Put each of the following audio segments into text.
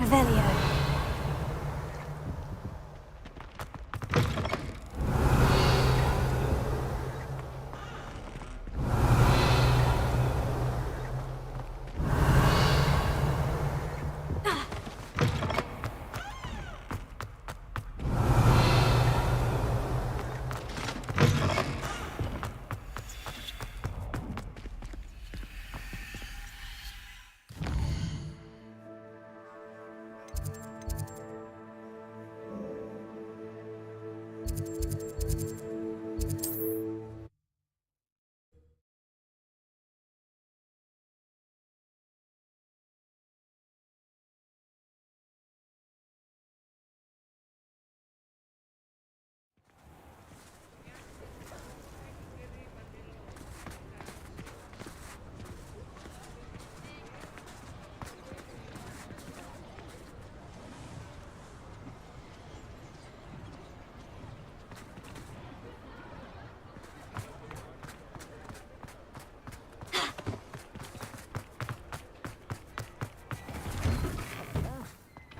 Revelio.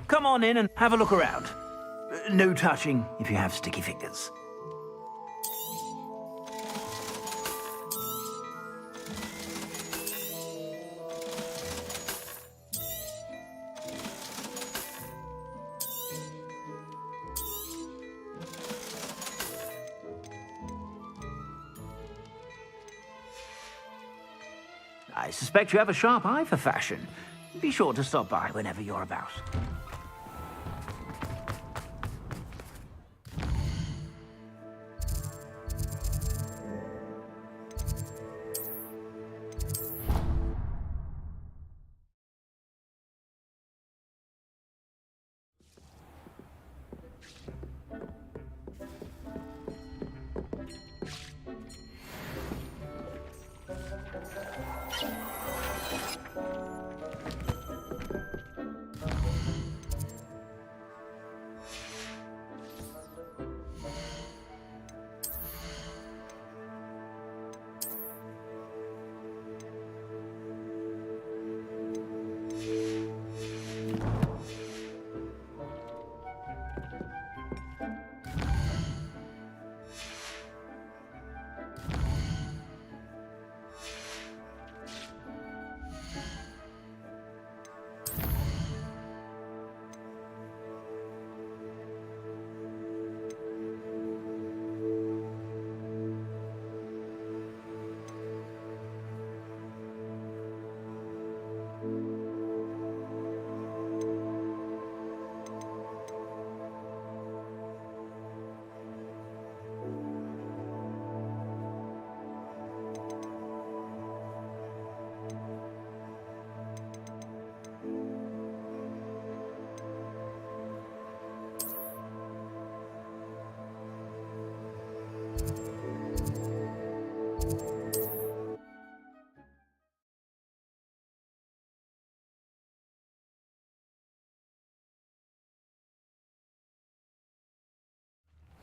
Come on in and have a look around. No touching if you have sticky fingers. I suspect you have a sharp eye for fashion. Be sure to stop by whenever you're about.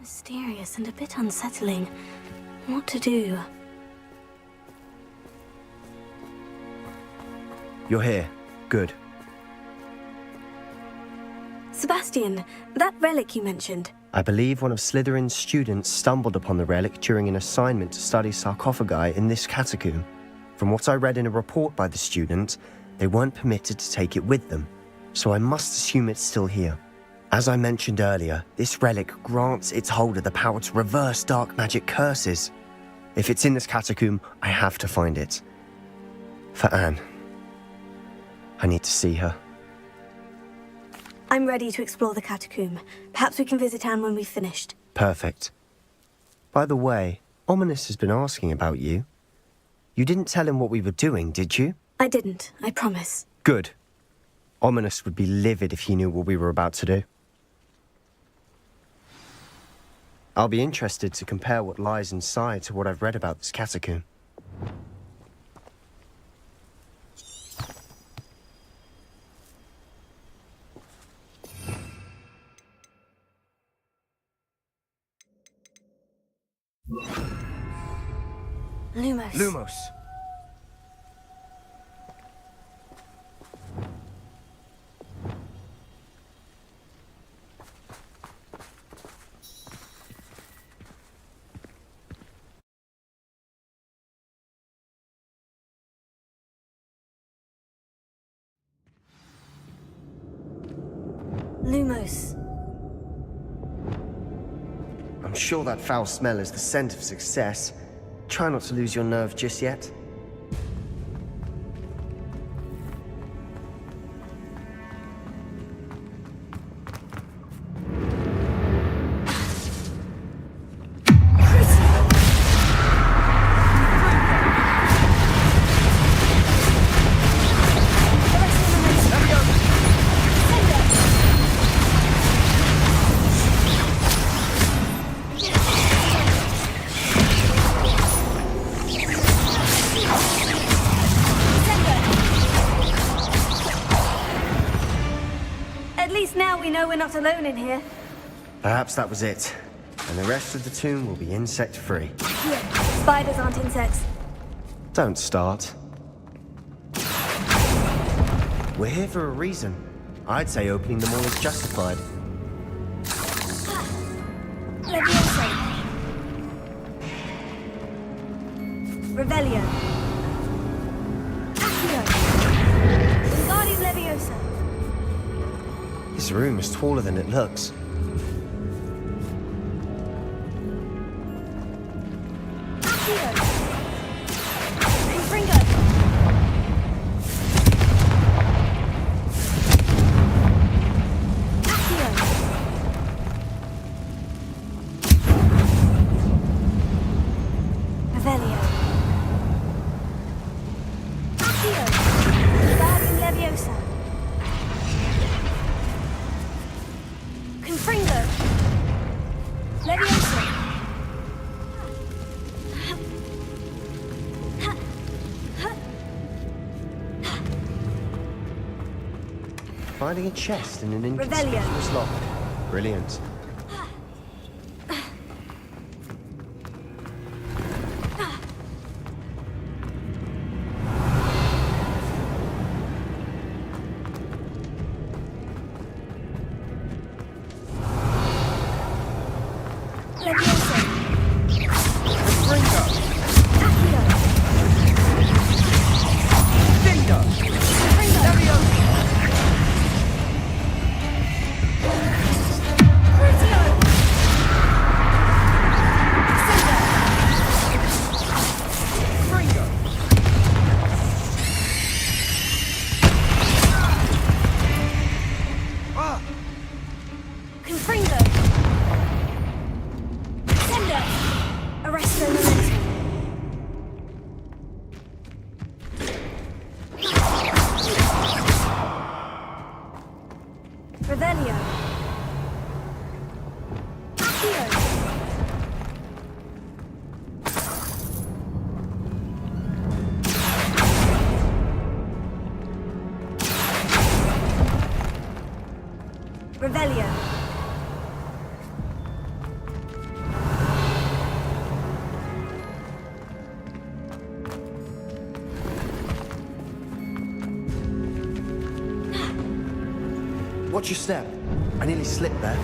Mysterious and a bit unsettling. What to do? You're here. Good. Sebastian, that relic you mentioned. I believe one of Slytherin's students stumbled upon the relic during an assignment to study sarcophagi in this catacomb. From what I read in a report by the student, they weren't permitted to take it with them, so I must assume it's still here. As I mentioned earlier, this relic grants its holder the power to reverse dark magic curses. If it's in this catacomb, I have to find it. For Anne. I need to see her. I'm ready to explore the catacomb. Perhaps we can visit Anne when we've finished. Perfect. By the way, Ominous has been asking about you. You didn't tell him what we were doing, did you? I didn't, I promise. Good. Ominous would be livid if he knew what we were about to do. I'll be interested to compare what lies inside to what I've read about this catacomb. Lumos. Lumos. Lumos. I'm sure that foul smell is the scent of success. Try not to lose your nerve just yet. Now we know we're not alone in here. Perhaps that was it. And the rest of the tomb will be insect-free. Yeah, spiders aren't insects. Don't start. We're here for a reason. I'd say opening them all is justified. Leviosa. Revelio. Accio. Wingardium Leviosa. This room is taller than it looks. Accio. Confringo. Accio. Revelio. Accio. Wingardium Leviosa. Confringo. Leviosa. Finding a chest in an inconspicuous lock. Brilliant. Leviosa. Confringo! Accio. Finger! Confringo. Leviosa! Crucio. Cinder. Confringo! Confringo. Cinder. Arresto Memento. Revelio. Accio. Revelio. Watch your step. I nearly slipped there.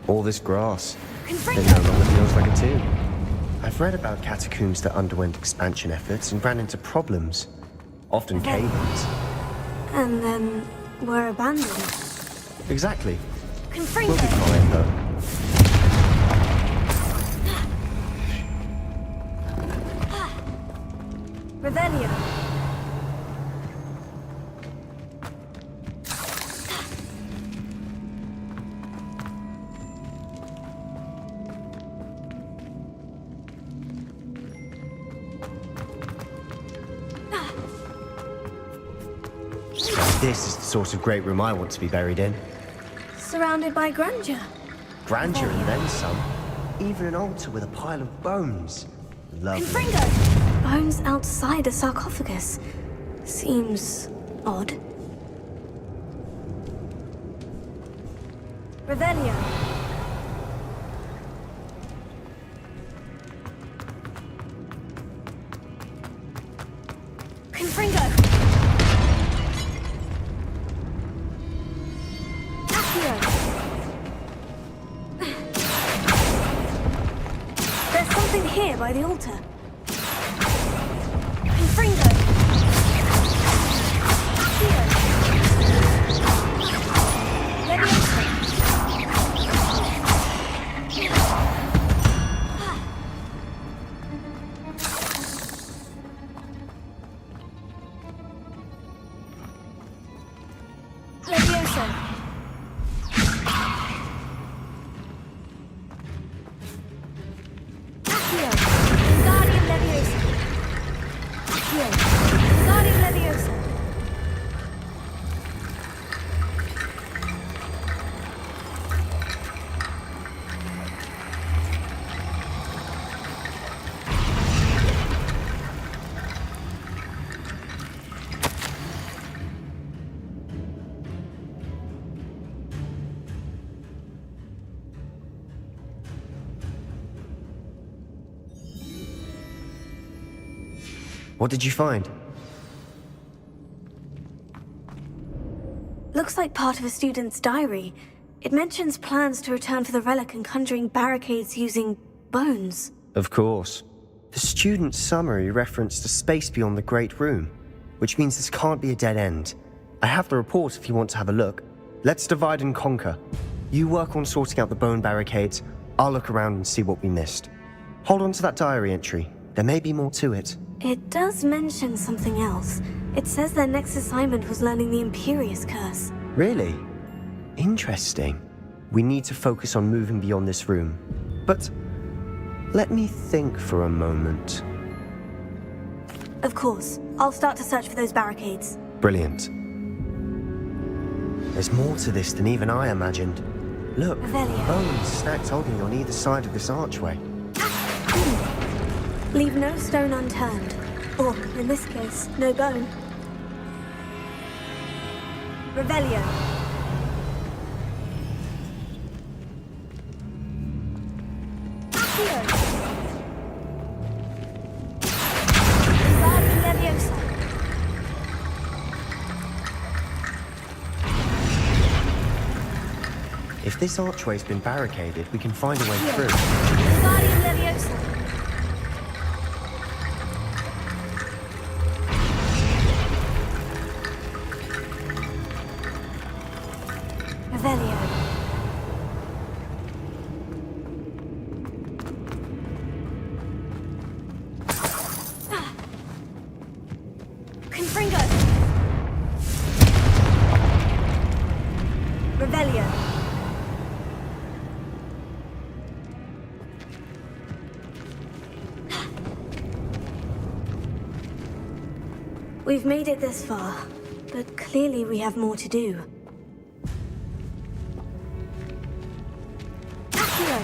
All this grass. It no longer feels like a tomb. I've read about catacombs that underwent expansion efforts and ran into problems. Often cave-ins. And then we're abandoned. Exactly. Confringo. We'll be fine, though. Revelio. This is the sort of great room I want to be buried in. Surrounded by grandeur. Grandeur and then some. Even an altar with a pile of bones. Lovely. Confringo! Bones outside a sarcophagus. Seems odd. Revelio. Confringo! Accio! There's something here by the altar. Confringo! Accio! Leviosa! Leviosa! Accio! Guardian Leviosa! Accio! Guardian Leviosa! What did you find? Looks like part of a student's diary. It mentions plans to return for the relic and conjuring barricades using bones. Of course. The student's summary referenced a space beyond the Great Room, which means this can't be a dead end. I have the report if you want to have a look. Let's divide and conquer. You work on sorting out the bone barricades. I'll look around and see what we missed. Hold on to that diary entry. There may be more to it. It does mention something else. It says their next assignment was learning the Imperious Curse. Really? Interesting. We need to focus on moving beyond this room. But let me think for a moment. Of course. I'll start to search for those barricades. Brilliant. There's more to this than even I imagined. Look, Revelio. bones stacked oddly on either side of this archway. Leave no stone unturned. Or, in this case, no bone. Revelio. Accio. Guardian Leviosa. If this archway's been barricaded, we can find a way Accio. through. Guardian Leviosa. Revelio. Confringo. Revelio. We've made it this far, but clearly we have more to do. Accio.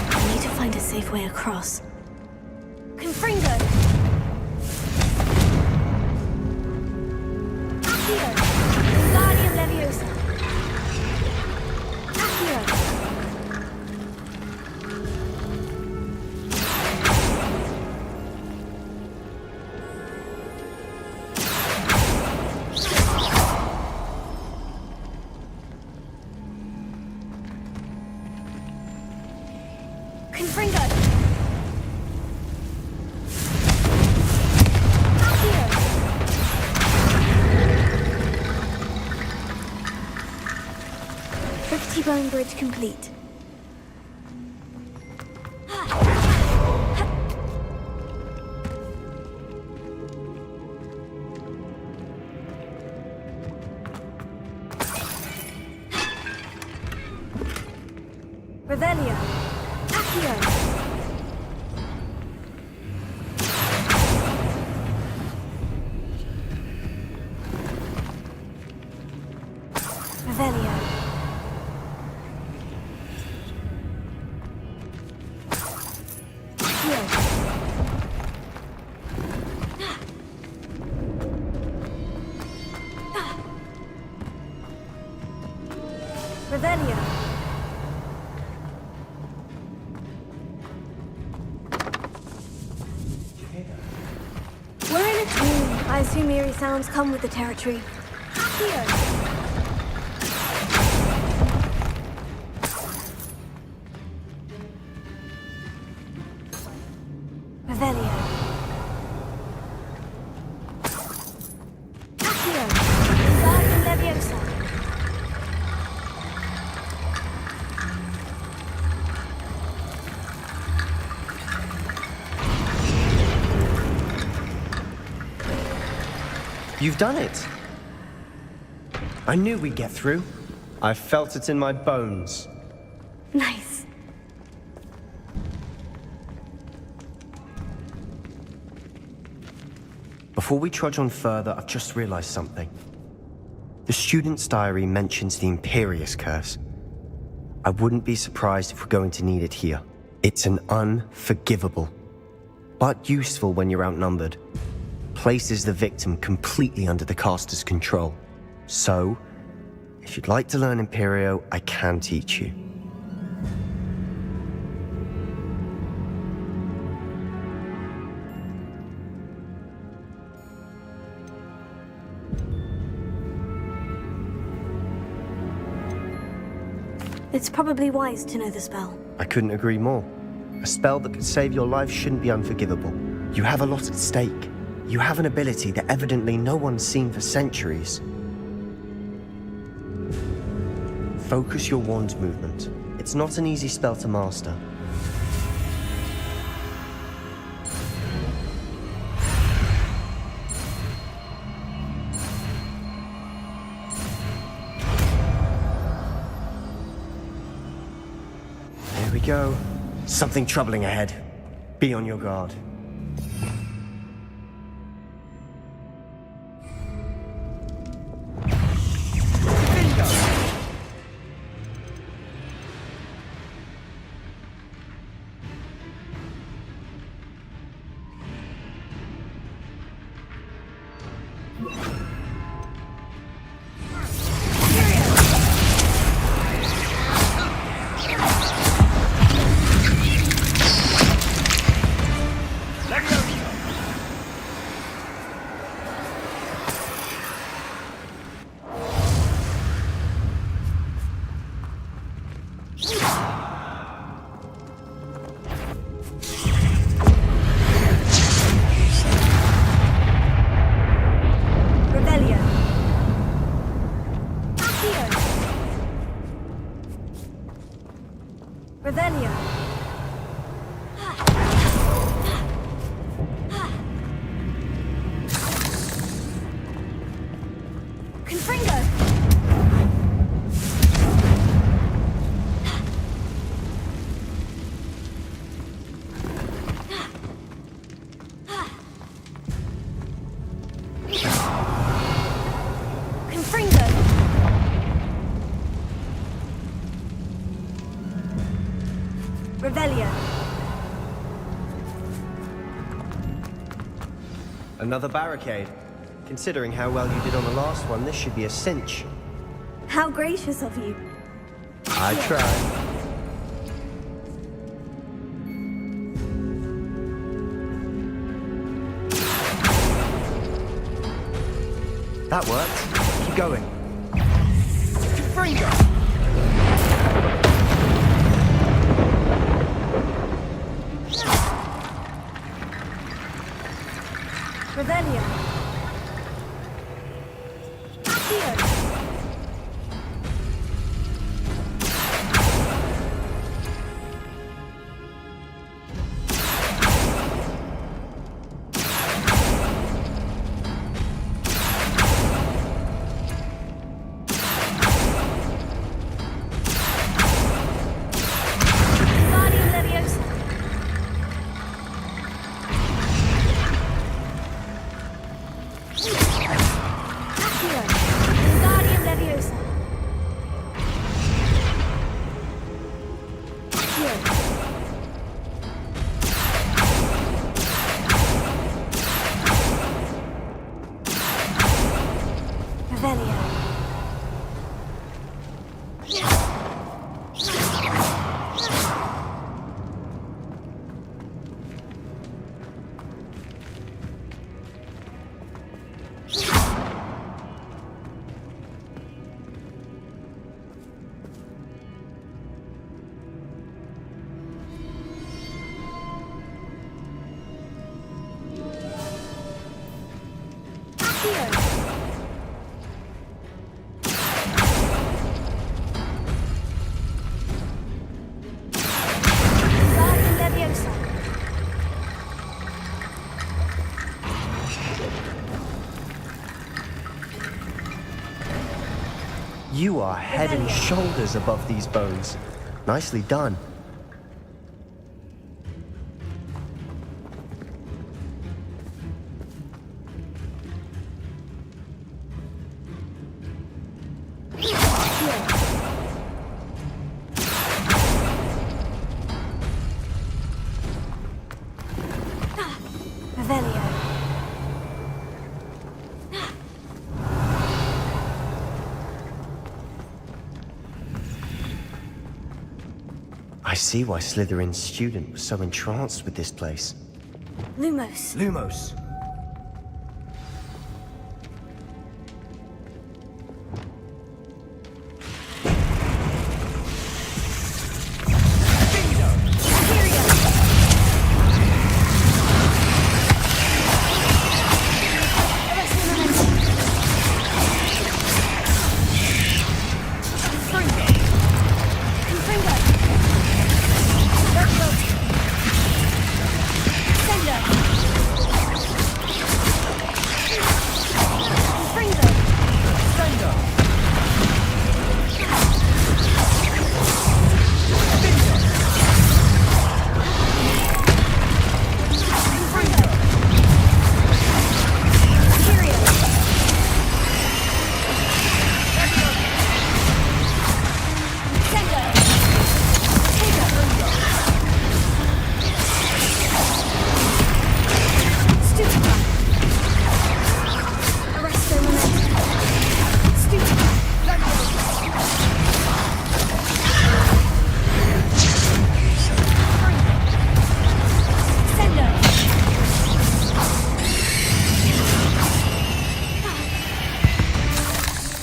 I need to find a safe way across. Confringo. Accio. Guardian Leviosa. Accio. Confringo. Accio. 50 bone bridge complete. Revelio. Accio. Revelio. Accio. Revelio. We're in a team. I assume eerie sounds come with the territory. Accio. Revelio. Accio. Guardian Leviosa. You've done it. I knew we'd get through. I felt it in my bones. Nice. Before we trudge on further, I've just realized something. The student's diary mentions the Imperious Curse. I wouldn't be surprised if we're going to need it here. It's an unforgivable, but useful when you're outnumbered. Places the victim completely under the caster's control. So, if you'd like to learn Imperio, I can teach you. It's probably wise to know the spell. I couldn't agree more. A spell that could save your life shouldn't be unforgivable. You have a lot at stake. You have an ability that evidently no one's seen for centuries. Focus your wand's movement. It's not an easy spell to master. Here we go. Something troubling ahead. Be on your guard. Revelio. Confringo. Confringo. Revelio. Another barricade. Considering how well you did on the last one, this should be a cinch. How gracious of you. I tried. That worked. Keep going. Confringo! Revelio. Accio. Revelio. You are head and shoulders above these bones. Nicely done. Revelio. I see why Slytherin's student was so entranced with this place. Lumos. Lumos.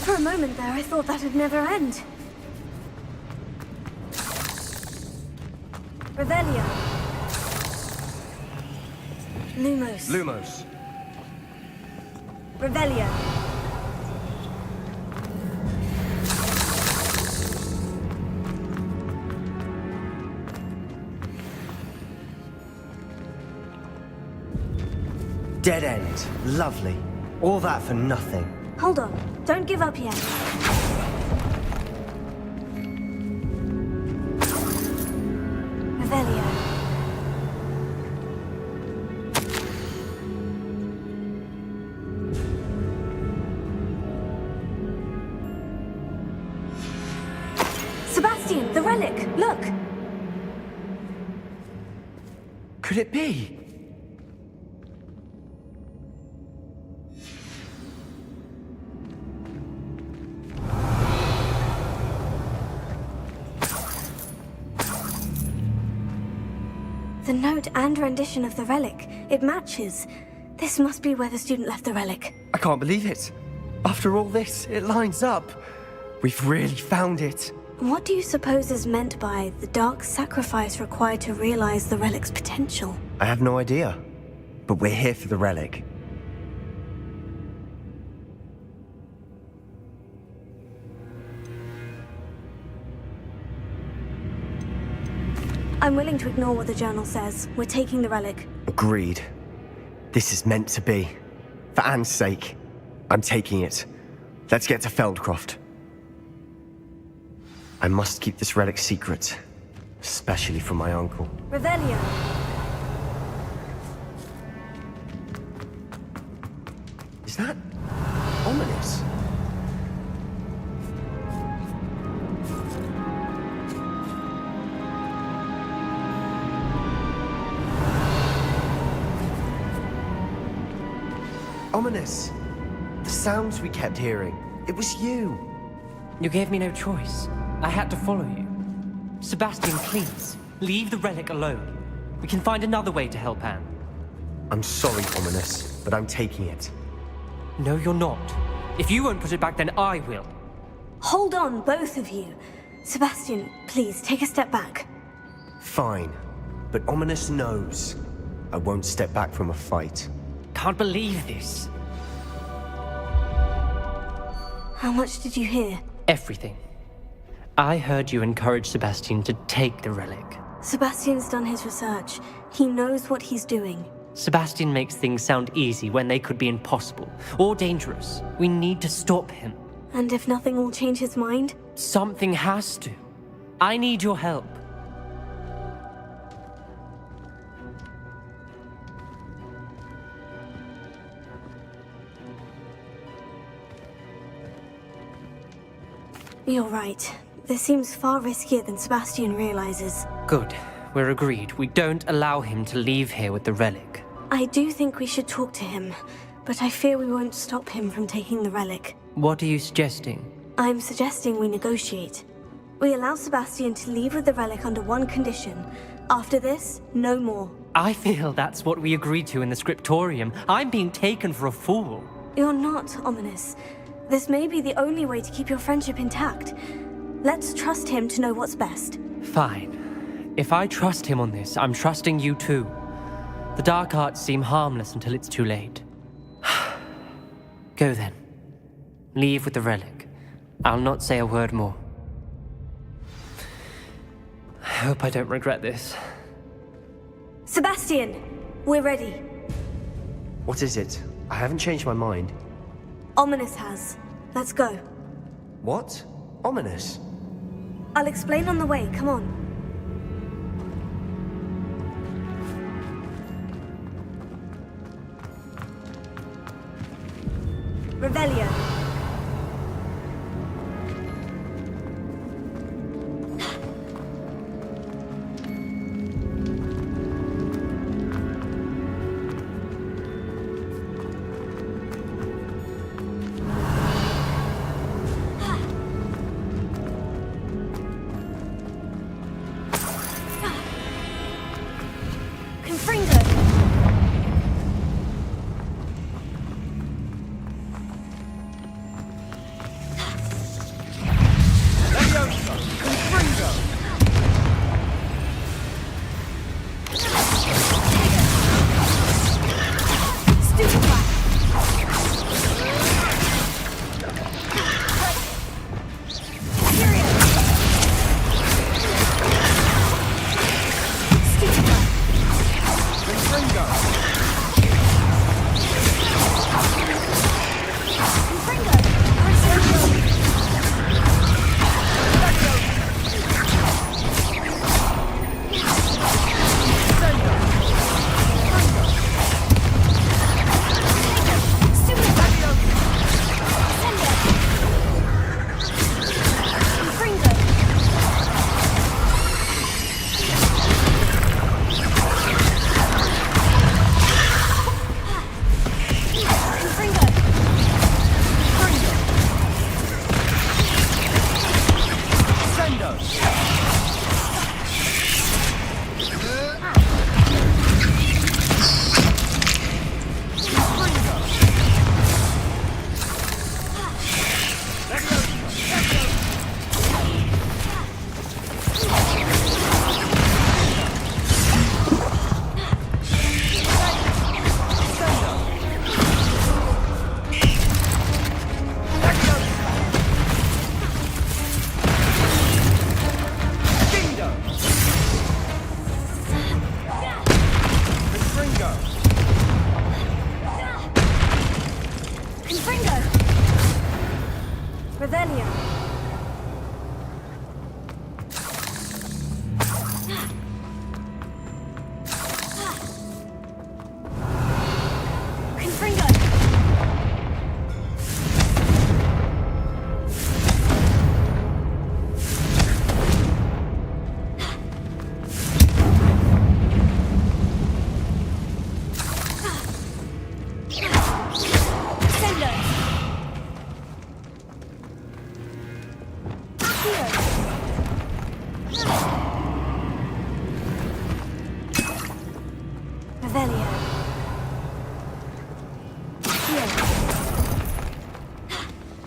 For a moment there, I thought that'd never end. Revelio. Lumos. Lumos. Revelio. Dead end. Lovely. All that for nothing. Hold on. Don't give up yet. Revelio. Sebastian, the relic! Look! Could it be? The note and rendition of the relic. It matches. This must be where the student left the relic. I can't believe it. After all this, it lines up. We've really found it. What do you suppose is meant by the dark sacrifice required to realize the relic's potential? I have no idea. But we're here for the relic. I'm willing to ignore what the journal says. We're taking the relic. Agreed. This is meant to be. For Anne's sake, I'm taking it. Let's get to Feldcroft. I must keep this relic secret, especially from my uncle. Revelio. Is that ominous? Ominous. The sounds we kept hearing. It was you. You gave me no choice. I had to follow you. Sebastian, please, leave the relic alone. We can find another way to help Anne. I'm sorry, Ominous, but I'm taking it. No, you're not. If you won't put it back, then I will. Hold on, both of you. Sebastian, please, take a step back. Fine, but Ominous knows I won't step back from a fight. Can't believe this. How much did you hear? Everything. I heard you encourage Sebastian to take the relic. Sebastian's done his research. He knows what he's doing. Sebastian makes things sound easy when they could be impossible or dangerous. We need to stop him. And if nothing will change his mind? Something has to. I need your help. You're right. This seems far riskier than Sebastian realizes. Good. We're agreed. We don't allow him to leave here with the relic. I do think we should talk to him, but I fear we won't stop him from taking the relic. What are you suggesting? I'm suggesting we negotiate. We allow Sebastian to leave with the relic under one condition. After this, no more. I feel that's what we agreed to in the scriptorium. I'm being taken for a fool. You're not, Ominous. This may be the only way to keep your friendship intact. Let's trust him to know what's best. Fine. If I trust him on this, I'm trusting you too. The dark arts seem harmless until it's too late. Go then. Leave with the relic. I'll not say a word more. I hope I don't regret this. Sebastian! We're ready. What is it? I haven't changed my mind. Ominous has. Let's go. What? Ominous? I'll explain on the way, come on. Revelio.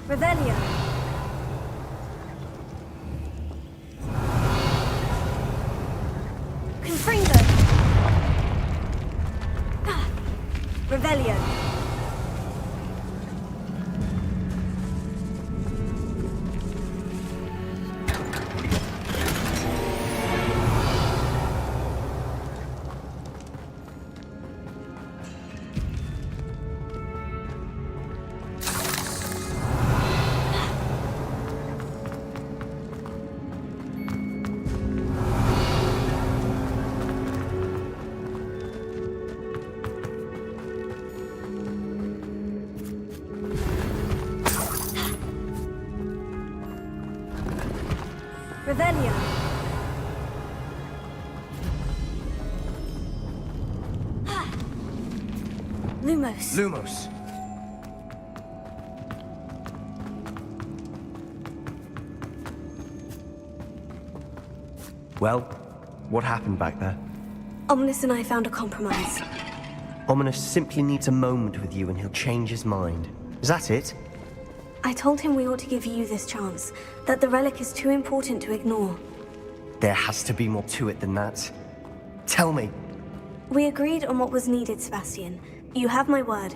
Revelio. Confringo. Revelio. Revelio. Lumos. Lumos. Well, what happened back there? Ominous and I found a compromise. Ominous simply needs a moment with you and he'll change his mind. Is that it? I told him we ought to give you this chance, that the relic is too important to ignore. There has to be more to it than that. Tell me. We agreed on what was needed, Sebastian. You have my word.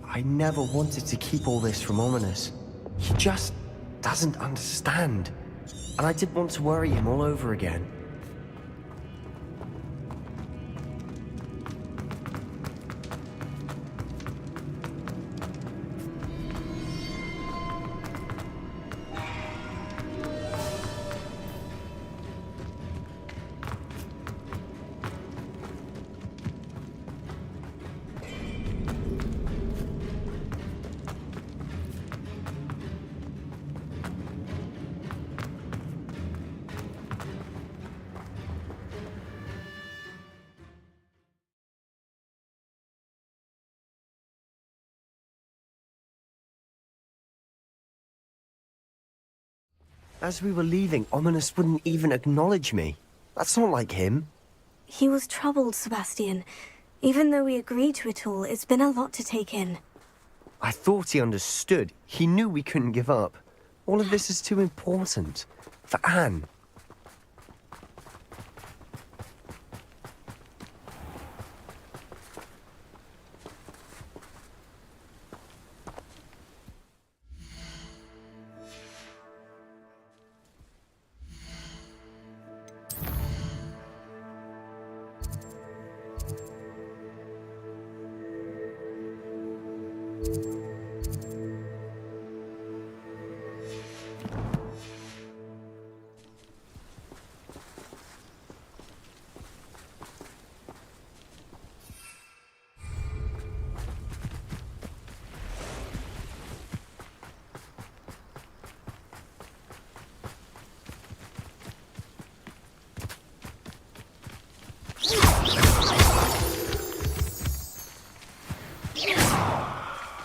I never wanted to keep all this from Ominous. He just doesn't understand. And I didn't want to worry him all over again. As we were leaving, Ominous wouldn't even acknowledge me. That's not like him. He was troubled, Sebastian. Even though we agreed to it all, it's been a lot to take in. I thought he understood. He knew we couldn't give up. All of this is too important. For Anne.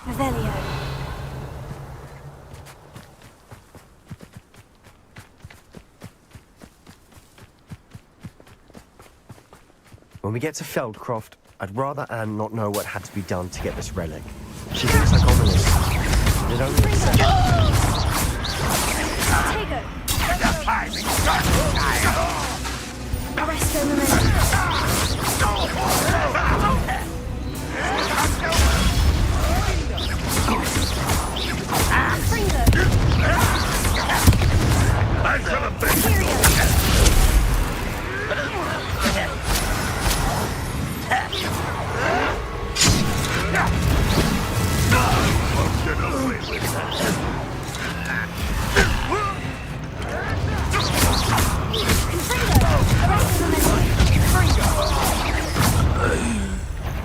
Revelio. When we get to Feldcroft, I'd rather Anne not know what had to be done to get this relic. She thinks like Ominous. It only makes sense. Tego. Arresto Memento.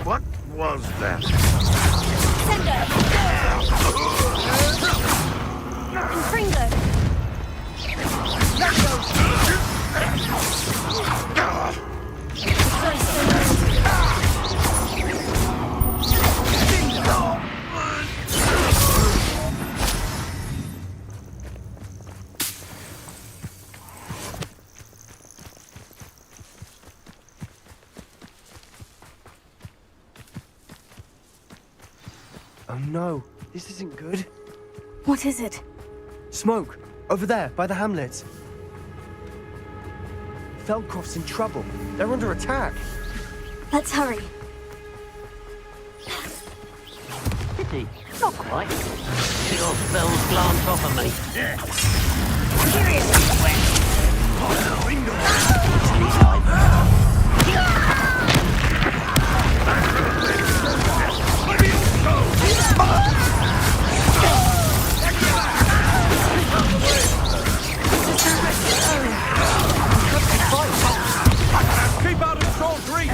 What was that? Confringo. Oh no, this isn't good. What is it? Smoke, over there, by the hamlet. Feldcroft's in trouble. They're under attack. Let's hurry. Pity. Not quite. Your spells glance off of me. Seriously, Keep out of Troll's reach!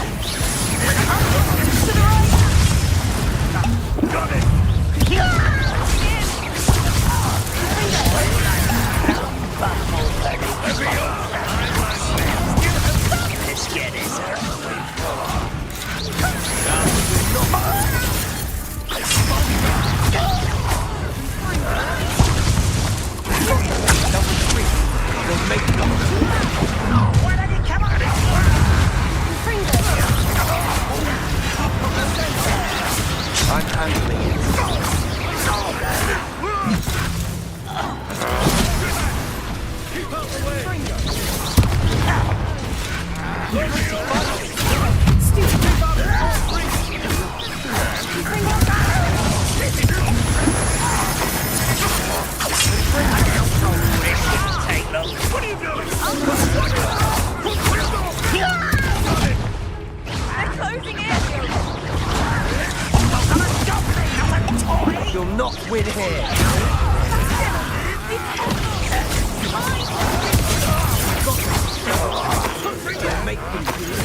Got it! let's get it. I'm handling it. You'll not win here. Make them do it.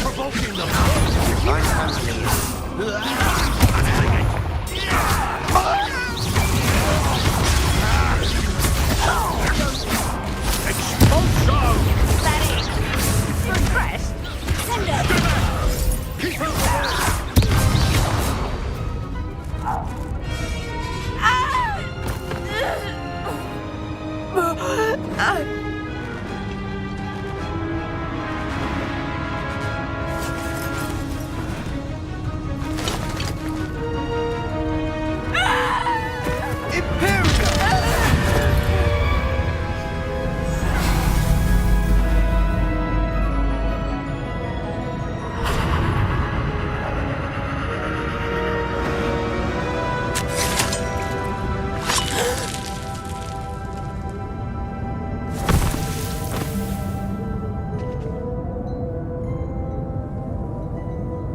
Provoking them! I'm handling it.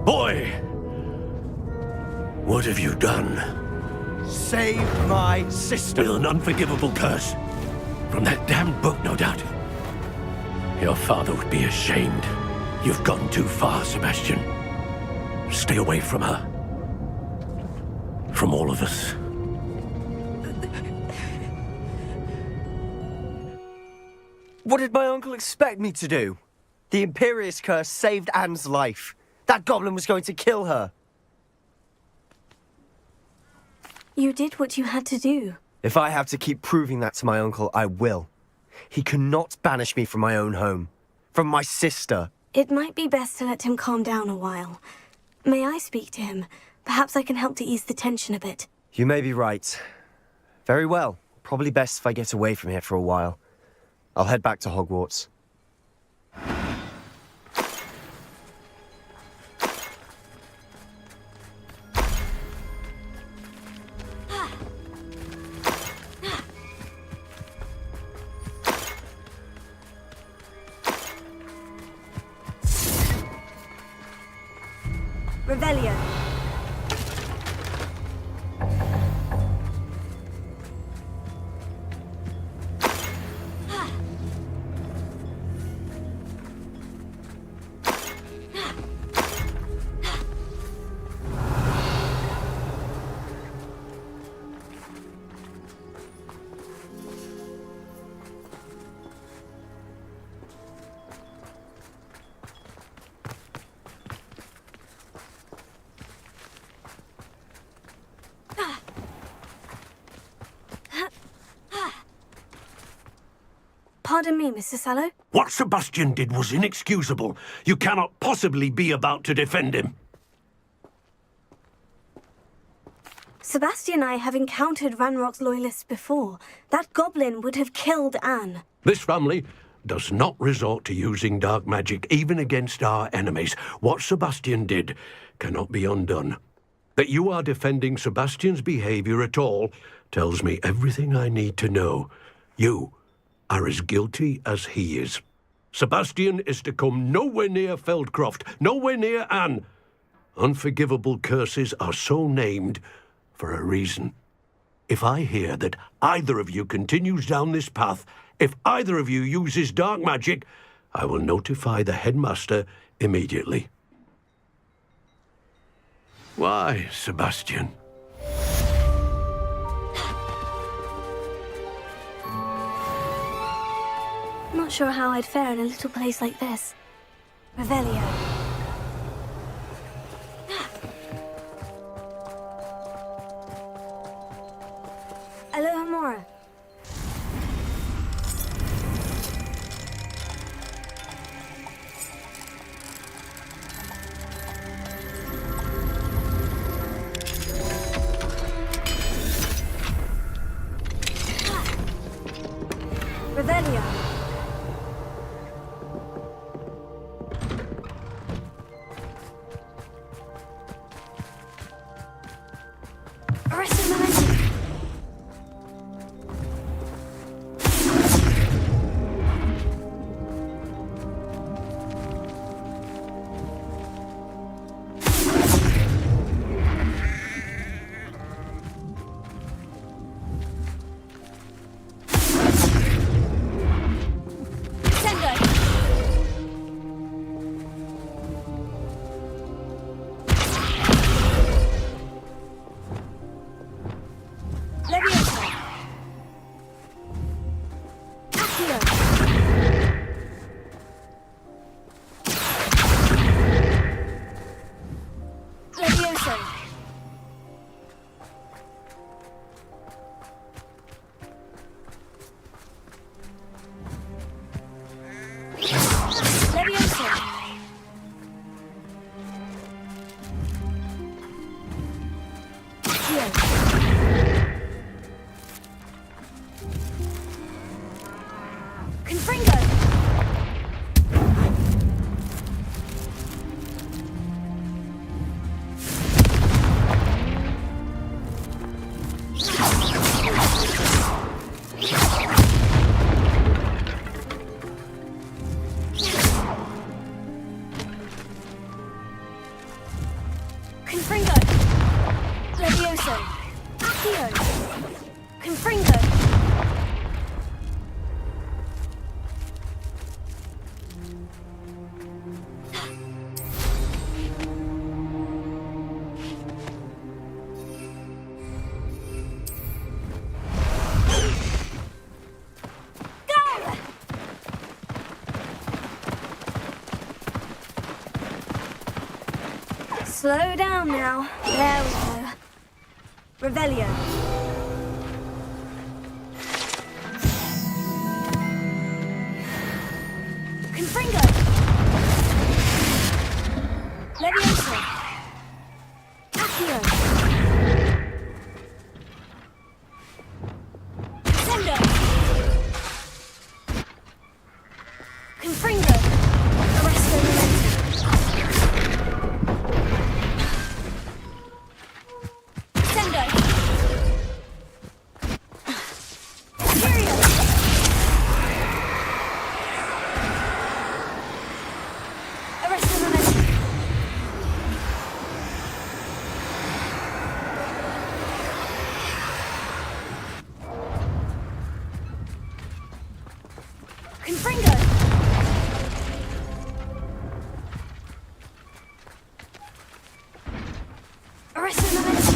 Boy! What have you done? Save my sister. With an unforgivable curse. From that damned book, no doubt. Your father would be ashamed. You've gone too far, Sebastian. Stay away from her. From all of us. What did my uncle expect me to do? The Imperious Curse saved Anne's life. That goblin was going to kill her. You did what you had to do. If I have to keep proving that to my uncle, I will. He cannot banish me from my own home. From my sister. It might be best to let him calm down a while. May I speak to him? Perhaps I can help to ease the tension a bit. You may be right. Very well. Probably best if I get away from here for a while. I'll head back to Hogwarts. Revelio. Pardon me, Mr. Sallow. What Sebastian did was inexcusable. You cannot possibly be about to defend him. Sebastian and I have encountered Ranrock's loyalists before. That goblin would have killed Anne. This family does not resort to using dark magic even against our enemies. What Sebastian did cannot be undone. That you are defending Sebastian's behavior at all tells me everything I need to know. You are as guilty as he is. Sebastian is to come nowhere near Feldcroft, nowhere near Anne. Unforgivable curses are so named for a reason. If I hear that either of you continues down this path, if either of you uses dark magic, I will notify the headmaster immediately. Why, Sebastian? Not sure how I'd fare in a little place like this. Revelio. Alohomora. Revelio. Arrested momentum. Slow down now. There we go. Revelio. Confringo. Levioso. Accio. Sendo. Confringo. Arresto momentum.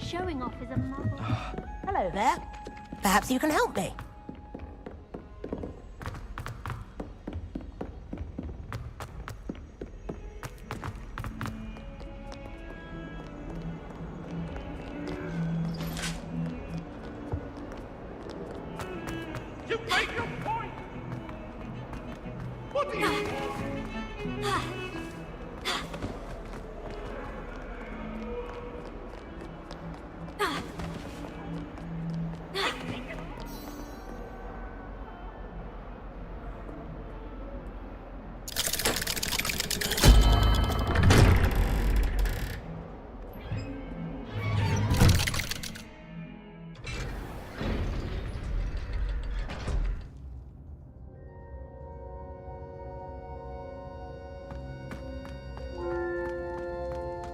Showing off is a muggle. Hello there. Perhaps you can help me. You made your point! What do you...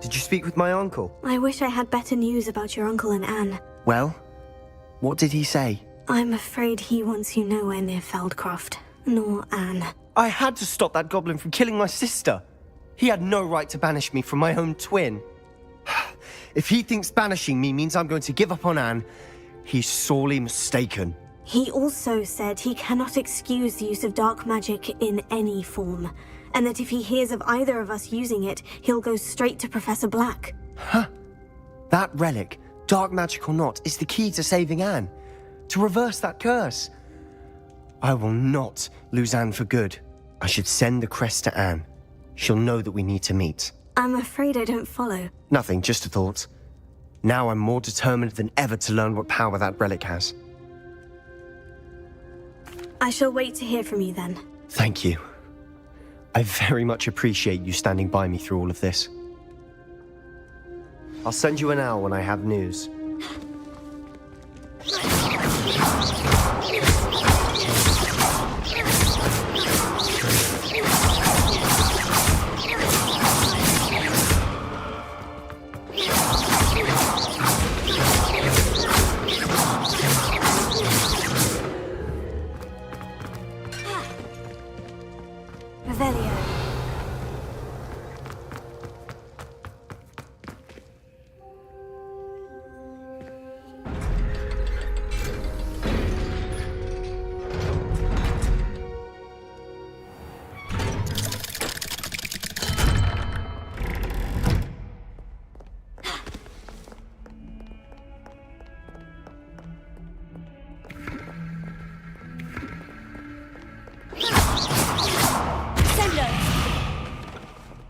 Did you speak with my uncle? I wish I had better news about your uncle and Anne. Well, what did he say? I'm afraid he wants you nowhere near Feldcroft, nor Anne. I had to stop that goblin from killing my sister. He had no right to banish me from my own twin. If he thinks banishing me means I'm going to give up on Anne, he's sorely mistaken. He also said he cannot excuse the use of dark magic in any form, and that if he hears of either of us using it, he'll go straight to Professor Black. Huh? That relic, dark magic or not, is the key to saving Anne. To reverse that curse. I will not lose Anne for good. I should send the crest to Anne. She'll know that we need to meet. I'm afraid I don't follow. Nothing, just a thought. Now I'm more determined than ever to learn what power that relic has. I shall wait to hear from you then. Thank you. I very much appreciate you standing by me through all of this. I'll send you an owl when I have news. Revelio.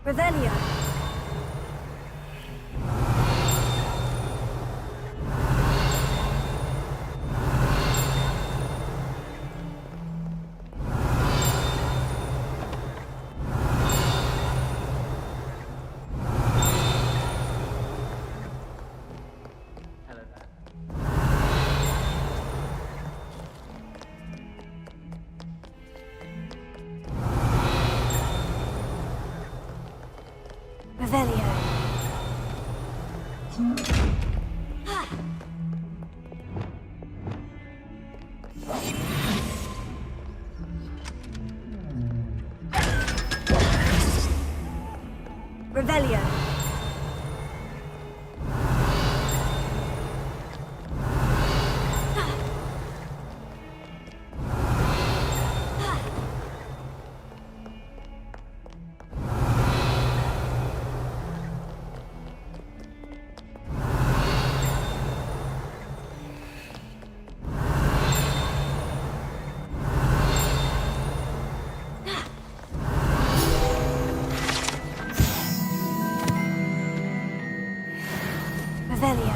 Revelio. Revelio. Revelio. Revelio.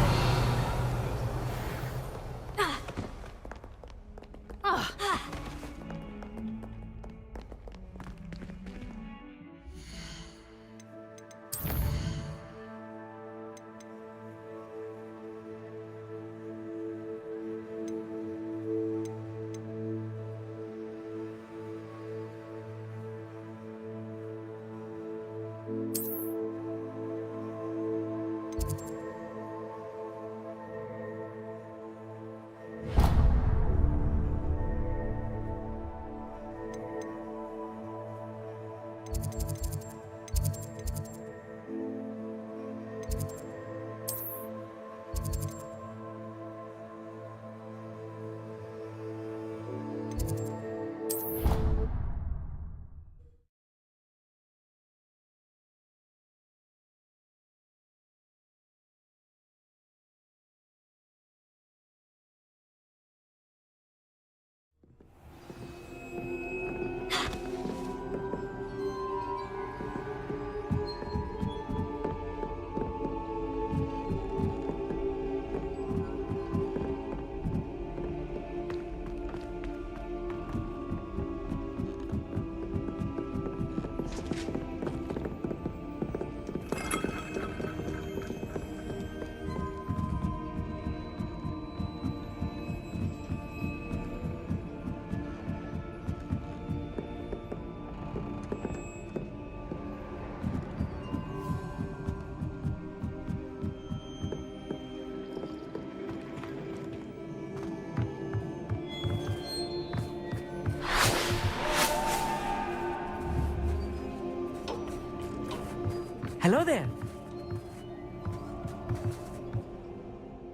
Hello there.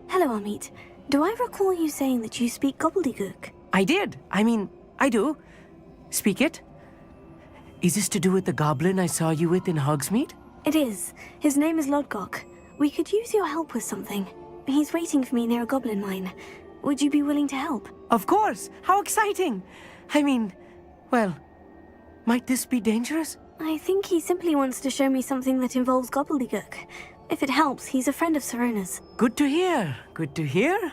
Hello, Amit. Do I recall you saying that you speak gobbledygook? I did. I do. Speak it. Is this to do with the goblin I saw you with in Hogsmeade? It is. His name is Lodgok. We could use your help with something. He's waiting for me near a goblin mine. Would you be willing to help? Of course. How exciting. Well, might this be dangerous? I think he simply wants to show me something that involves gobbledygook. If it helps, he's a friend of Serona's. Good to hear. Good to hear.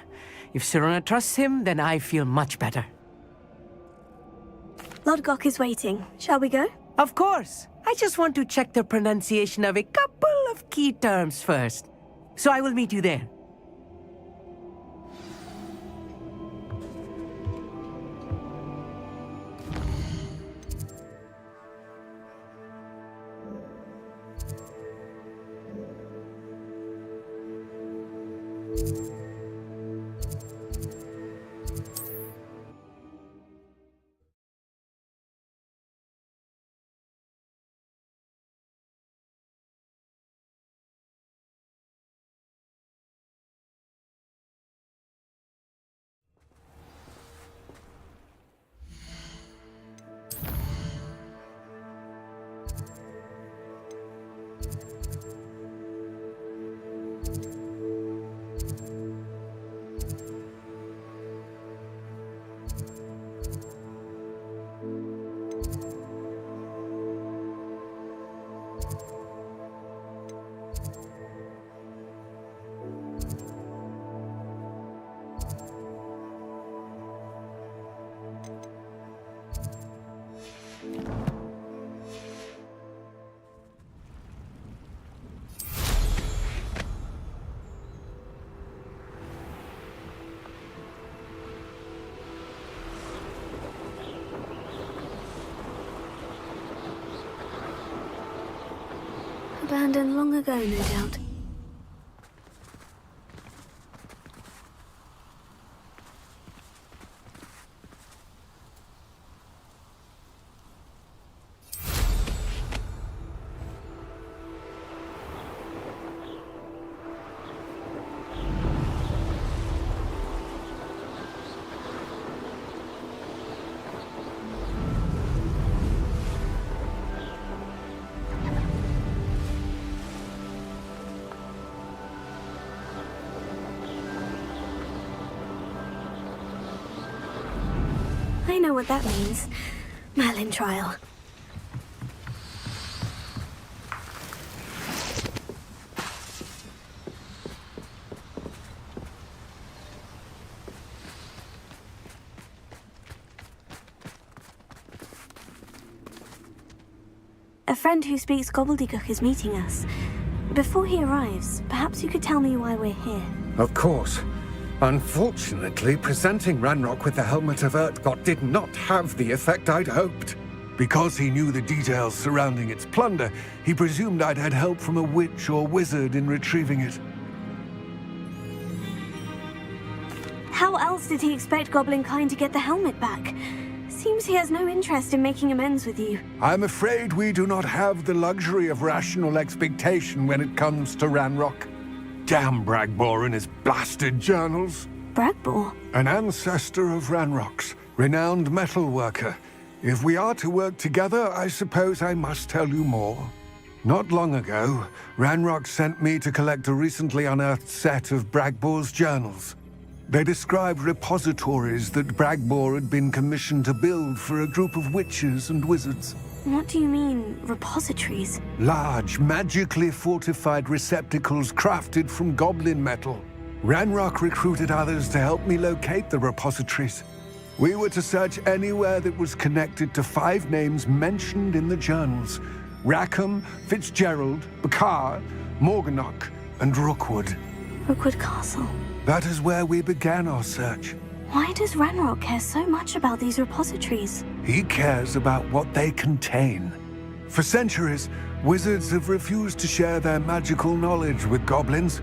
If Serona trusts him, then I feel much better. Lodgok is waiting. Shall we go? Of course. I just want to check the pronunciation of a couple of key terms first. So I will meet you there. Abandoned long ago, no doubt. I know what that means. Merlin trial. A friend who speaks gobbledygook is meeting us. Before he arrives, perhaps you could tell me why we're here. Of course. Unfortunately, presenting Ranrock with the Helmet of Urtkot did not have the effect I'd hoped. Because he knew the details surrounding its plunder, he presumed I'd had help from a witch or wizard in retrieving it. How else did he expect Goblinkind to get the helmet back? Seems he has no interest in making amends with you. I'm afraid we do not have the luxury of rational expectation when it comes to Ranrock. Damn Bragbor and his blasted journals. Bragbor? An ancestor of Ranrock's, renowned metal worker. If we are to work together, I suppose I must tell you more. Not long ago, Ranrock sent me to collect a recently unearthed set of Bragbor's journals. They described repositories that Bragbor had been commissioned to build for a group of witches and wizards. What do you mean, repositories? Large, magically fortified receptacles crafted from goblin metal. Ranrock recruited others to help me locate the repositories. We were to search anywhere that was connected to 5 names mentioned in the journals: Rackham, Fitzgerald, Bakar, Morganach, and Rookwood. Rookwood Castle. That is where we began our search. Why does Ranrock care so much about these repositories? He cares about what they contain. For centuries, wizards have refused to share their magical knowledge with goblins.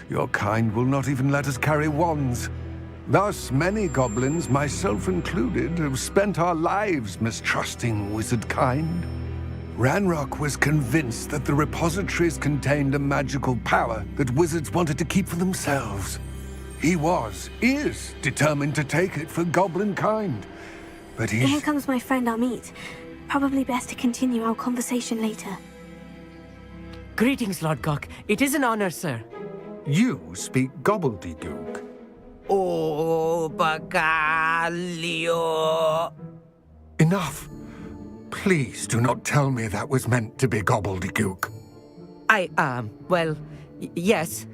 Your kind will not even let us carry wands. Thus, many goblins, myself included, have spent our lives mistrusting wizard kind. Ranrock was convinced that the repositories contained a magical power that wizards wanted to keep for themselves. He is determined to take it for goblin kind. But he's... Here comes my friend Amit. Probably best to continue our conversation later. Greetings, Lord Cock. It is an honor, sir. You speak gobbledygook. Oh, Bacalio. Enough. Please do not tell me that was meant to be gobbledygook. Well, yes.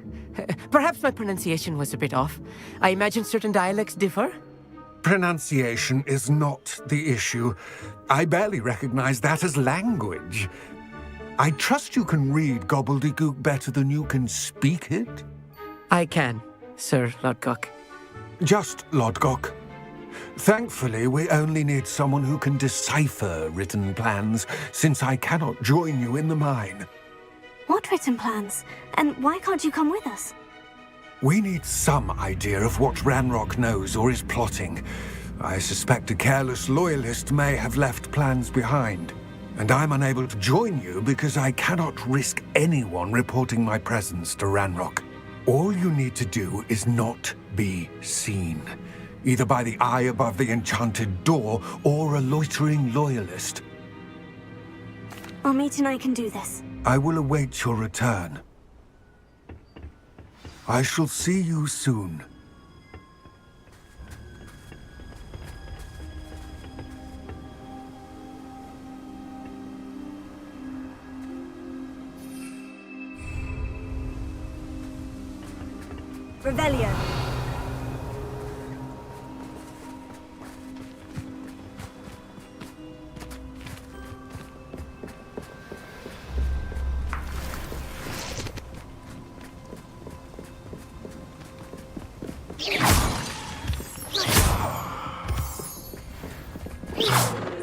Perhaps my pronunciation was a bit off. I imagine certain dialects differ? Pronunciation is not the issue. I barely recognize that as language. I trust you can read gobbledygook better than you can speak it? I can, Sir Lodgok. Just Lodgok. Thankfully, we only need someone who can decipher written plans, since I cannot join you in the mine. What written plans? And why can't you come with us? We need some idea of what Ranrock knows or is plotting. I suspect a careless loyalist may have left plans behind. And I'm unable to join you because I cannot risk anyone reporting my presence to Ranrock. All you need to do is not be seen, either by the eye above the enchanted door or a loitering loyalist. Amit and I can do this. I will await your return. I shall see you soon. Revelio.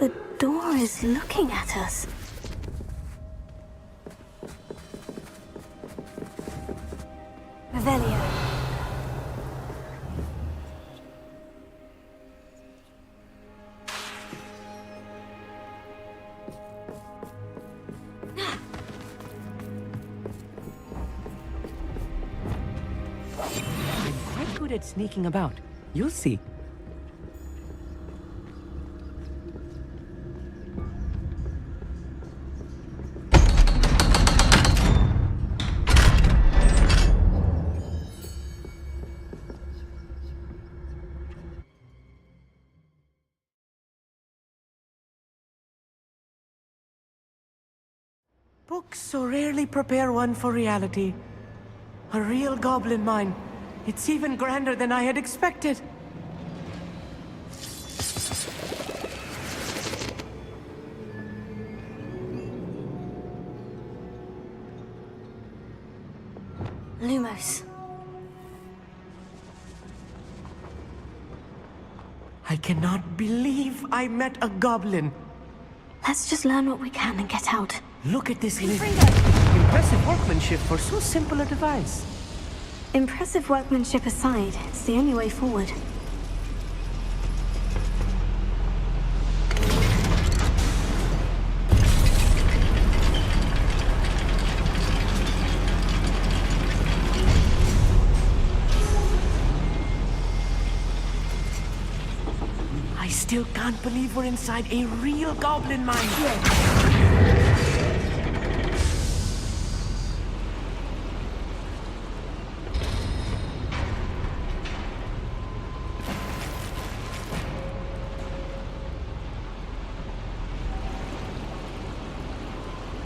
The door is looking at us. Revelio. I'm quite good at sneaking about. You'll see. Books so rarely prepare one for reality. A real goblin mine. It's even grander than I had expected. Lumos. I cannot believe I met a goblin. Let's just learn what we can and get out. Look at this lid. Impressive workmanship for so simple a device. Impressive workmanship aside, it's the only way forward. I still can't believe we're inside a real goblin mine.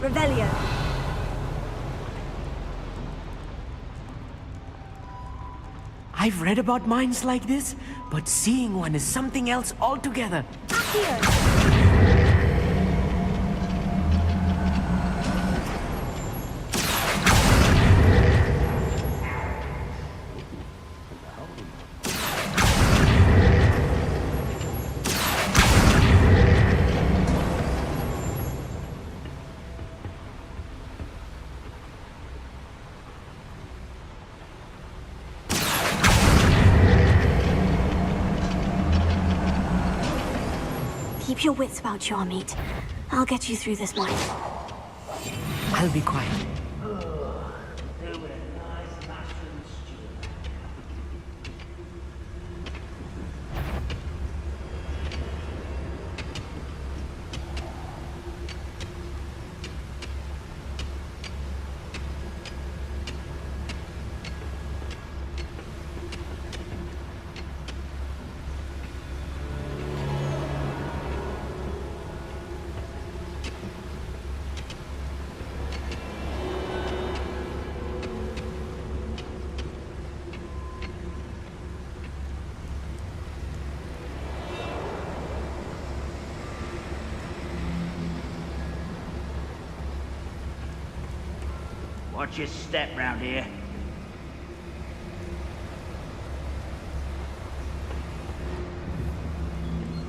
Revelio. I've read about mines like this, but seeing one is something else altogether. Keep your wits about you, Amit. I'll get you through this mine. I'll be quiet. Watch your step round here.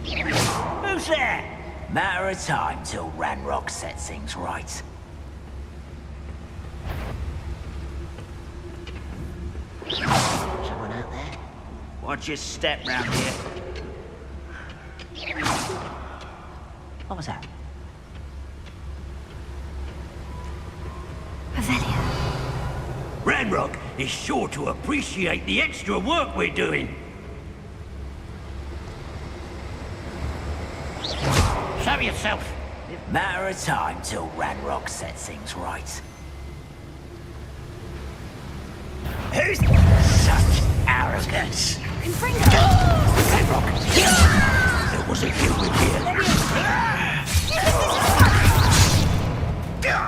Who's there? Matter of time till Ranrock sets things right. Someone out there? Watch your step round here. What was that? Revelio. Ranrock is sure to appreciate the extra work we're doing. Show yourself. Matter of time till Ranrock sets things right. Who's such arrogance? Ranrock! There was a human here.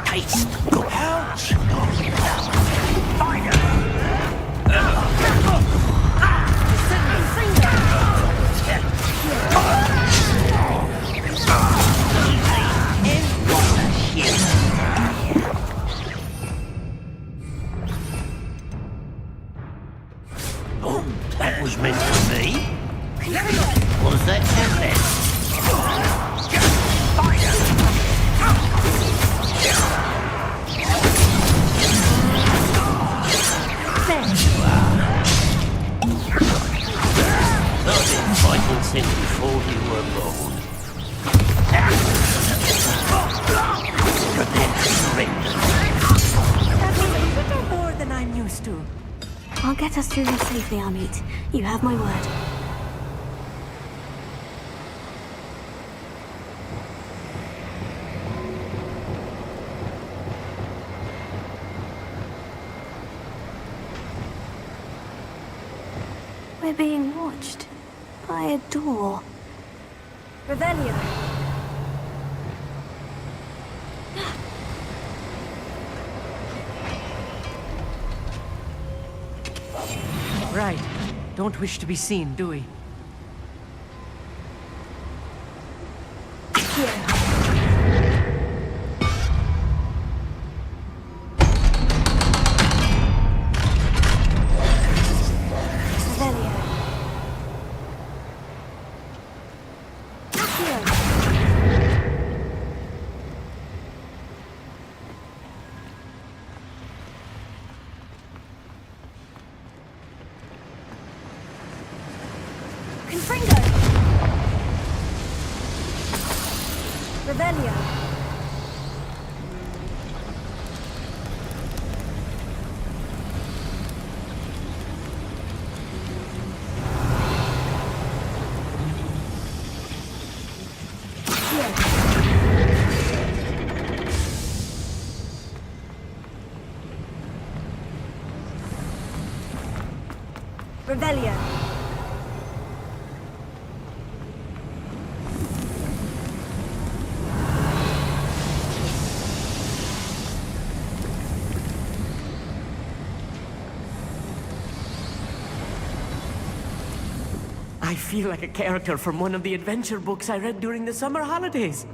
Taste good. Ouch! Oh, that was meant for me. Was that tablet? I've been fighting since before you were born. That was a little more than I'm used to. I'll get us through this safely, Amit. You have my word. We're being watched by a door. Revelio. Right. Don't wish to be seen, do we? Revelio. Revelio. I feel like a character from one of the adventure books I read during the summer holidays.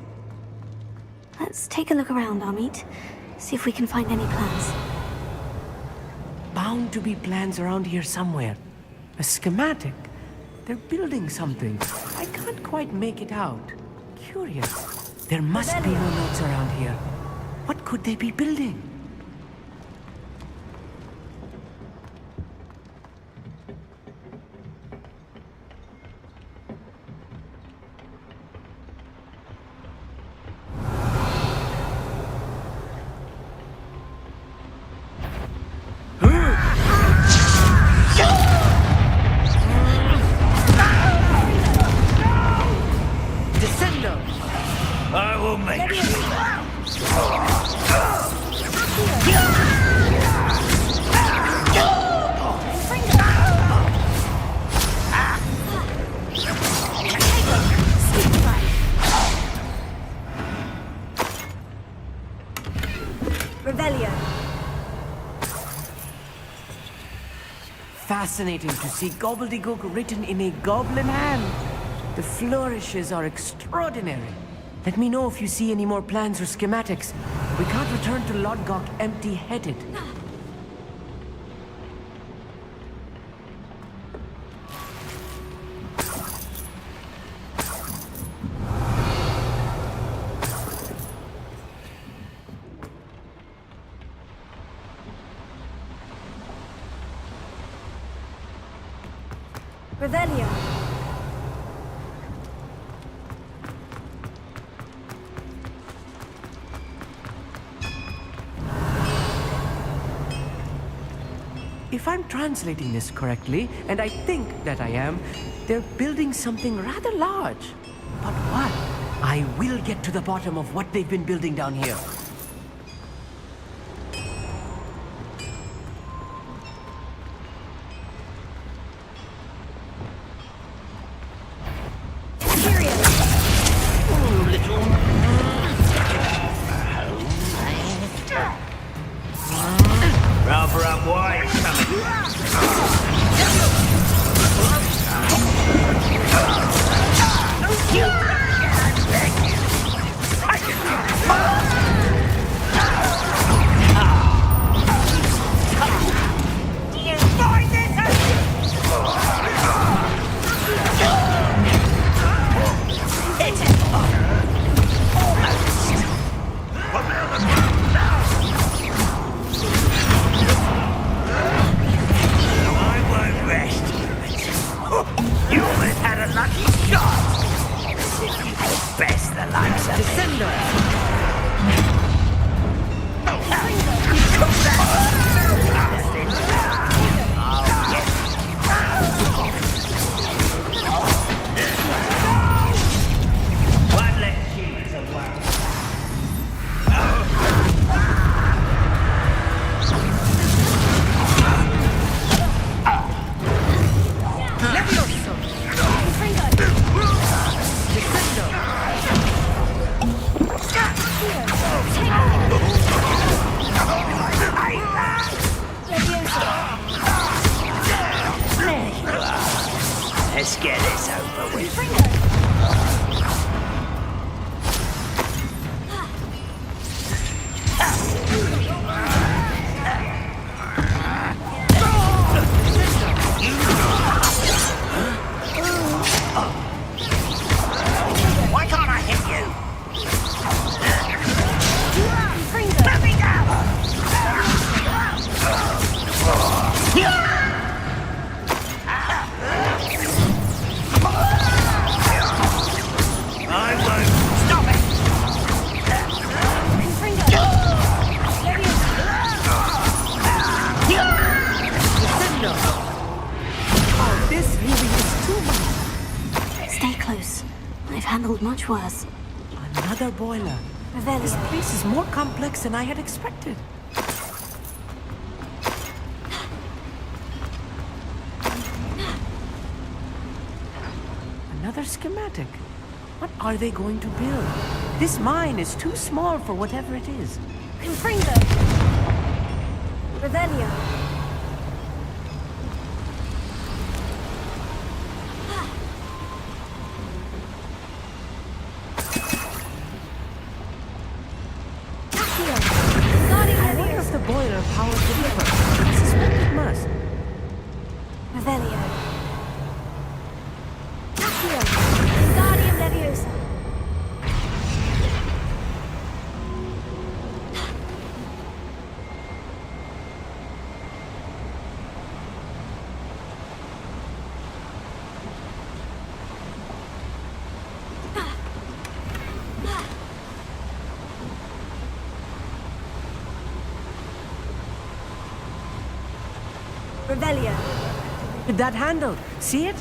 Let's take a look around, Amit. See if we can find any plans. Bound to be plans around here somewhere. A schematic. They're building something. I can't quite make it out. Curious. There must be no notes around here. What could they be building? Fascinating to see gobbledygook written in a goblin hand. The flourishes are extraordinary. Let me know if you see any more plans or schematics. We can't return to Lodgok empty-headed. Revelio. If I'm translating this correctly, and I think that I am, they're building something rather large. But what? I will get to the bottom of what they've been building down here. Rather up wide, Let's get this over with. Why can't I hit you? Let me go! I won't stop it! Oh, this really is too much. Stay close. I've handled much worse. Another boiler. This Revelio. place is more complex than I had expected. Another schematic. What are they going to build? This mine is too small for whatever it is. Confringo. Revelio. I wonder if the boiler powers the river. I suspect it must. Revelio. Accio. Wingardium Leviosa. Revelio. That handle, see it?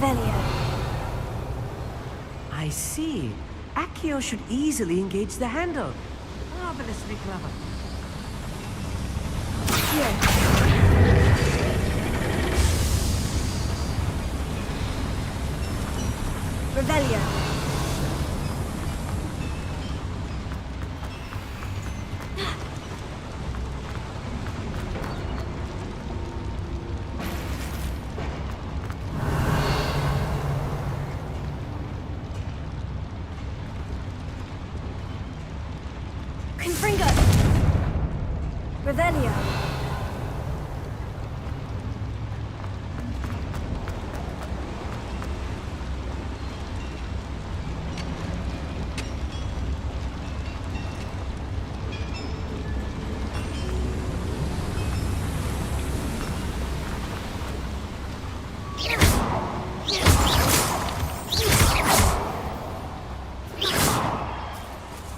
Revelio. I see. Accio should easily engage the handle. Marvelously clever. Here. Revelio. Confringo. Revelio.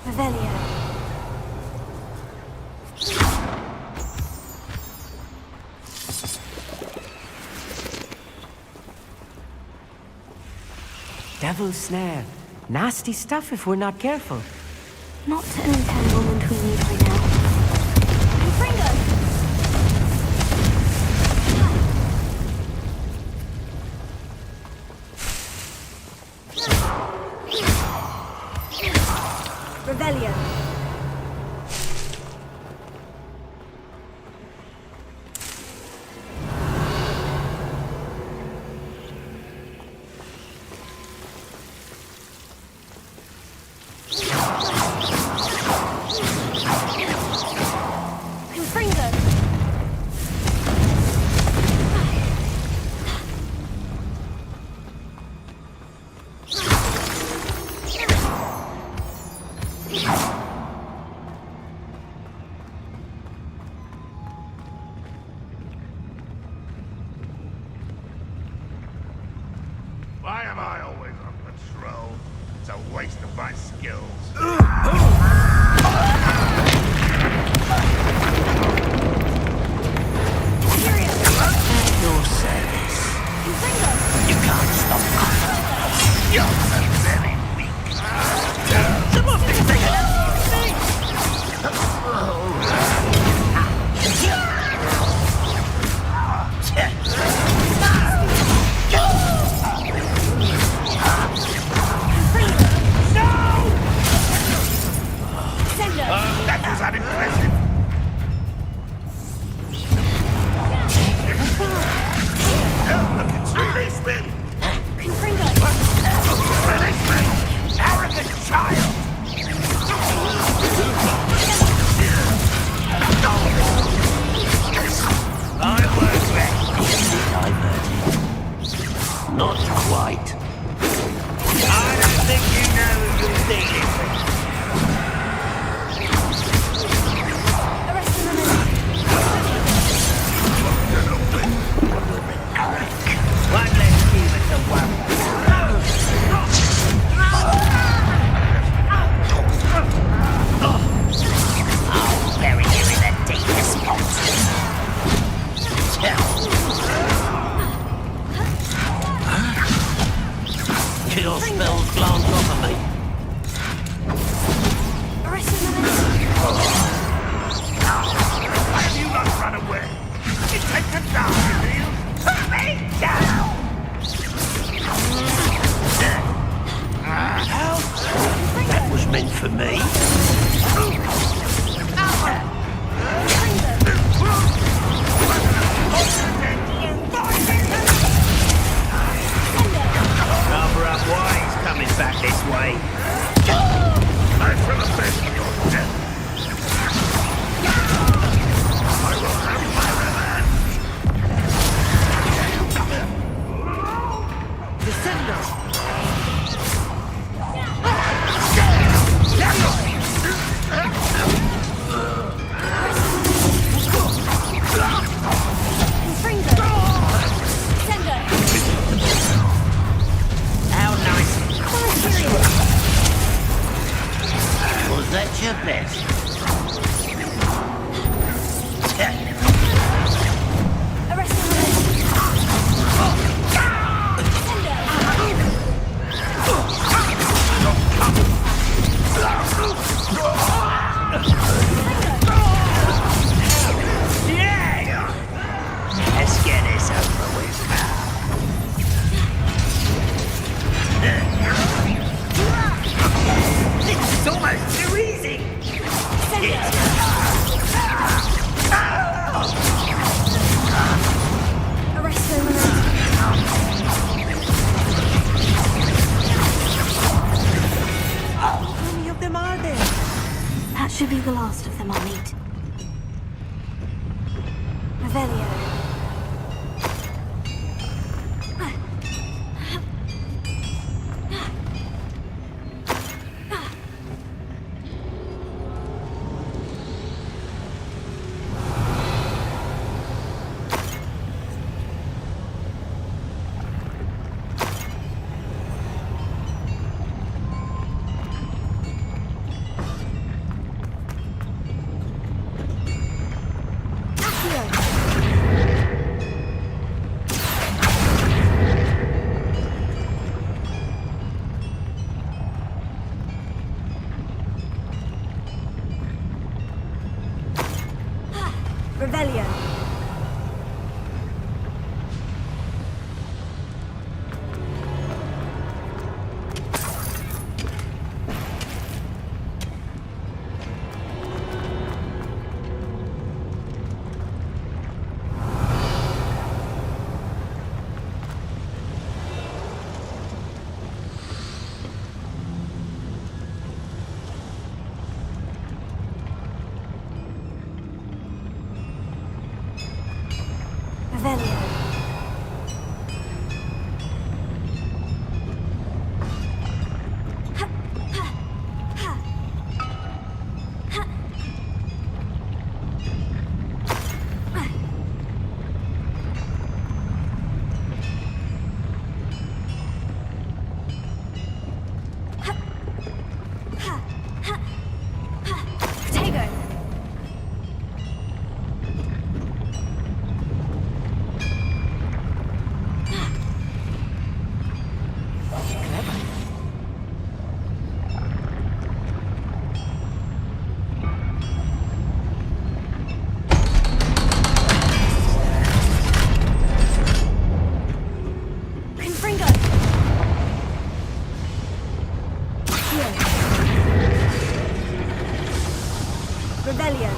Revelio. Devil's snare. Nasty stuff if we're not careful. Not an entanglement we need right now. Confringo. Revelio. Confringo. Why am I always on patrol? It's a waste of my skills. At your service. You can't stop us. You're so very weak. Someone please take it out. That was unimpressive. Look, it's release me! Confringo. Release me! Arrogant child! I was Diverted. Not quite. I don't think you know who you're dealing with. Arrest him. One less human to worry. I'll bury you in the deepest spot. Your spells glance off of me. Arrest him. Why have you not run away? You take them down, do you? Put me down! That was meant for me. Cover up why he's coming back this way. I feel the best of your death. I will have my revenge. Descendo. Confringo. Sendo. How nice. Was that your best? Arrest him. Sendo. Should be the last of them I'll meet. Revelio. Revelio. Revelio. Revelio.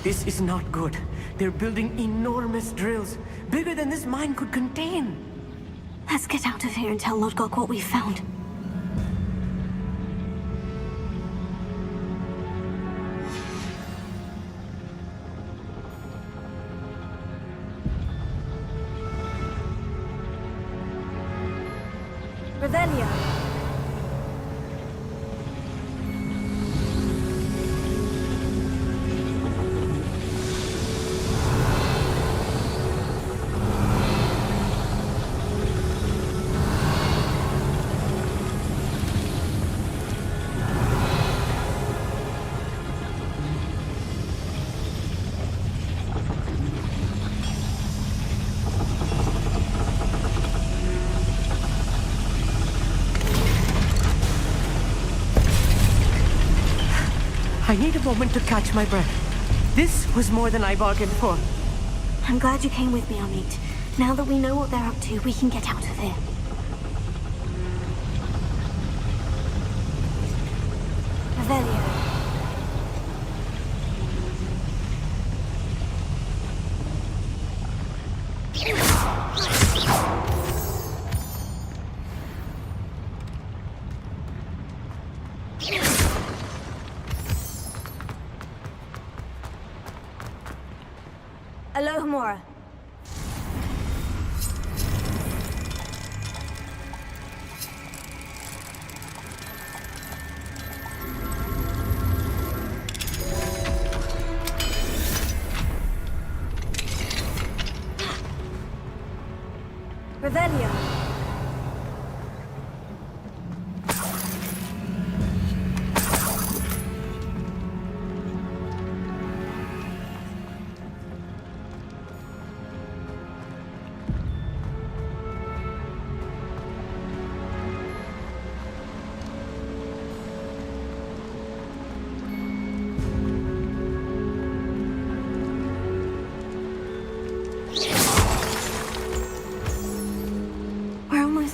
This is not good. They're building enormous drills, bigger than this mine could contain. Let's get out of here and tell Lodgok what we found. Revelio. I need a moment to catch my breath. This was more than I bargained for. I'm glad you came with me, Amit. Now that we know what they're up to, we can get out of here. Revelio. Alohomora. Revelio.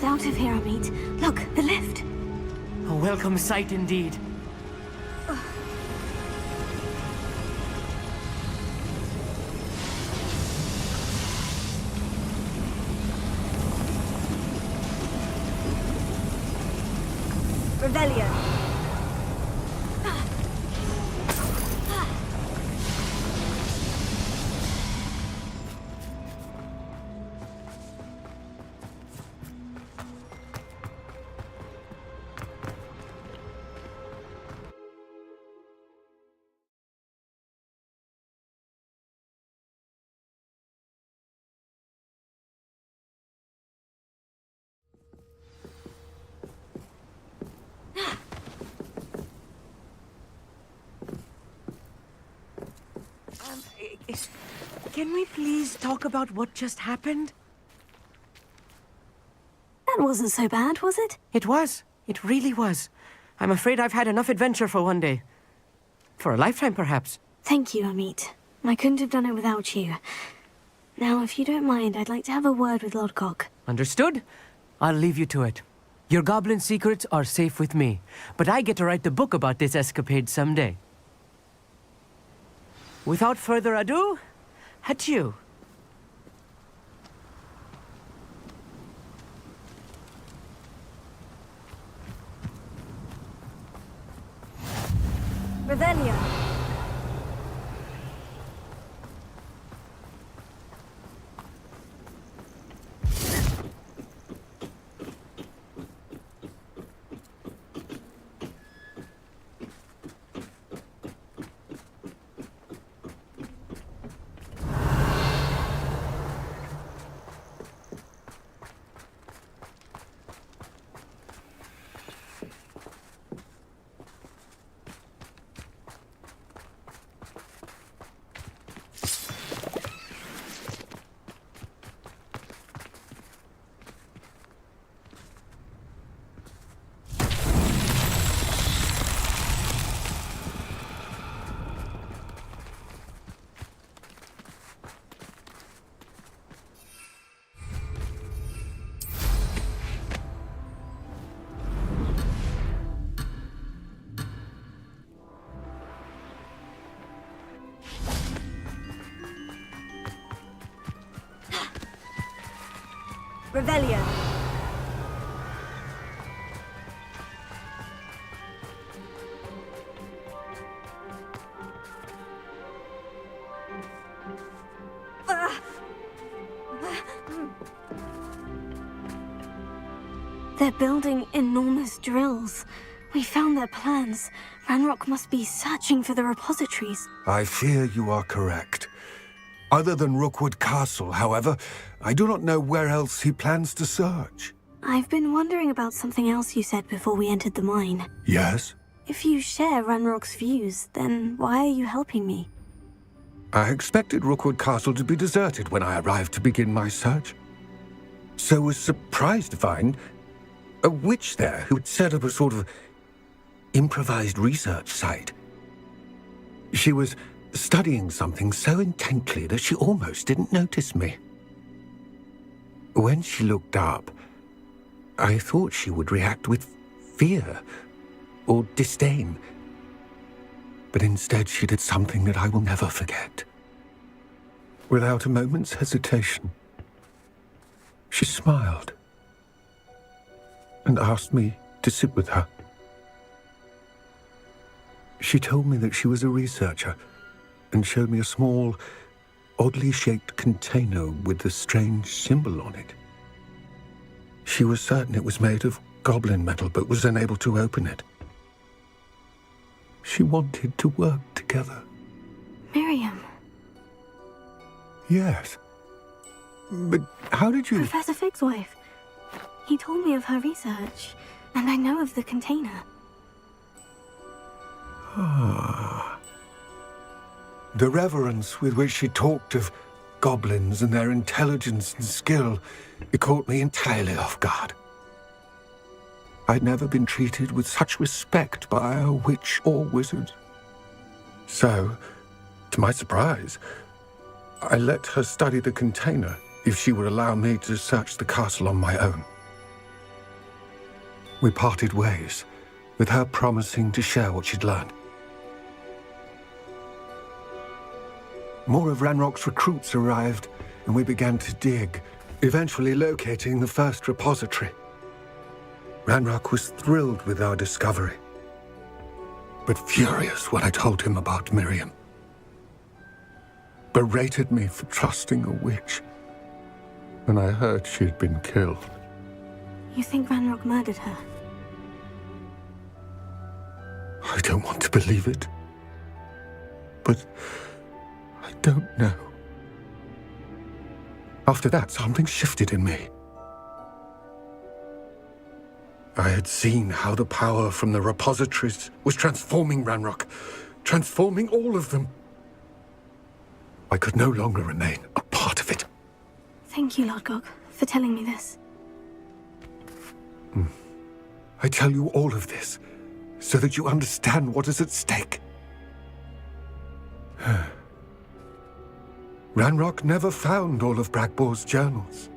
Out of here, Amit. Look, the lift. A welcome sight indeed. Revelio. Can we please talk about what just happened? That wasn't so bad, was it? It was. It really was. I'm afraid I've had enough adventure for one day. For a lifetime, perhaps. Thank you, Amit. I couldn't have done it without you. Now, if you don't mind, I'd like to have a word with Lodgok. Understood? I'll leave you to it. Your goblin secrets are safe with me, but I get to write the book about this escapade someday. Without further ado, adieu. Revelio. Revelio. They're building enormous drills. We found their plans. Ranrock must be searching for the repositories. I fear you are correct. Other than Rookwood Castle, however, I do not know where else he plans to search. I've been wondering about something else you said before we entered the mine. Yes? If you share Ranrock's views, then why are you helping me? I expected Rookwood Castle to be deserted when I arrived to begin my search. So was surprised to find a witch there who had set up a sort of improvised research site. She was studying something so intently that she almost didn't notice me. When she looked up, I thought she would react with fear or disdain. But instead she did something that I will never forget. Without a moment's hesitation, she smiled and asked me to sit with her. She told me that she was a researcher and showed me a small, oddly shaped container with a strange symbol on it. She was certain it was made of goblin metal, but was unable to open it. She wanted to work together. Miriam. Yes. But how did you... Professor Fig's wife. He told me of her research, and I know of the container. Ah. The reverence with which she talked of goblins and their intelligence and skill, it caught me entirely off guard. I'd never been treated with such respect by a witch or wizard. So, to my surprise, I let her study the container if she would allow me to search the castle on my own. We parted ways, with her promising to share what she'd learned. More of Ranrock's recruits arrived, and we began to dig, eventually locating the first repository. Ranrock was thrilled with our discovery, but furious when I told him about Miriam. Berated me for trusting a witch when I heard she had been killed. You think Ranrock murdered her? I don't want to believe it, but I don't know. After that, something shifted in me. I had seen how the power from the repositories was transforming Ranrock, transforming all of them. I could no longer remain a part of it. Thank you, Lord Gog, for telling me this. I tell you all of this so that you understand what is at stake. Ranrock never found all of Bragbor's journals,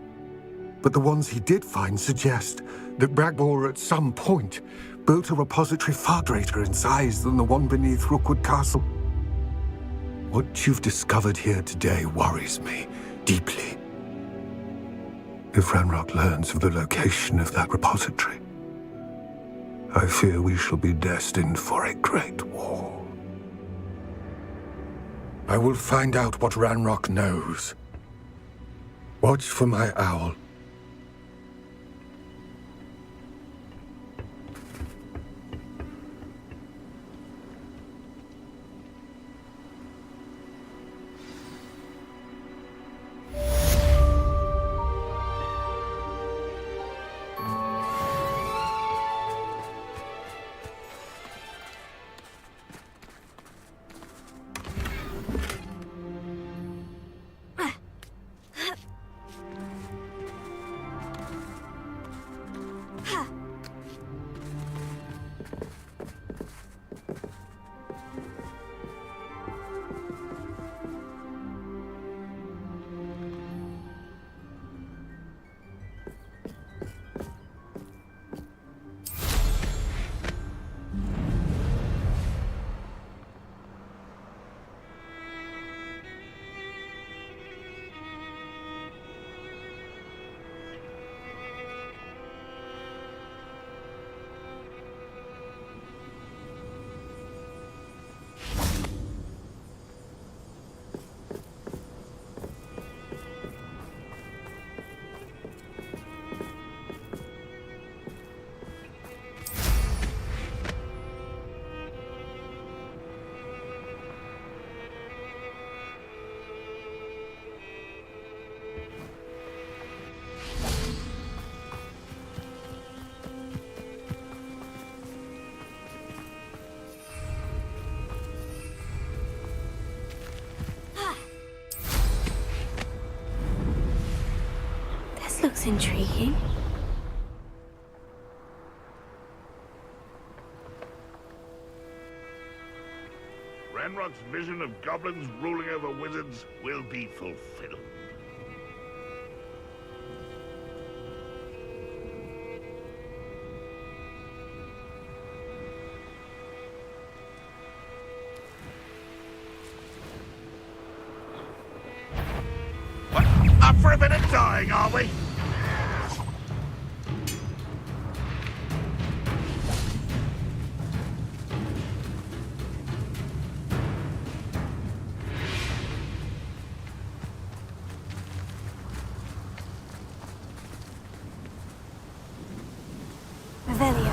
but the ones he did find suggest that Bragbor at some point built a repository far greater in size than the one beneath Rookwood Castle. What you've discovered here today worries me deeply. If Ranrock learns of the location of that repository, I fear we shall be destined for a great war. I will find out what Ranrock knows. Watch for my owl. This looks intriguing. Ranrock's vision of goblins ruling over wizards will be fulfilled. What? Up for a bit of dying, are we? Revelio.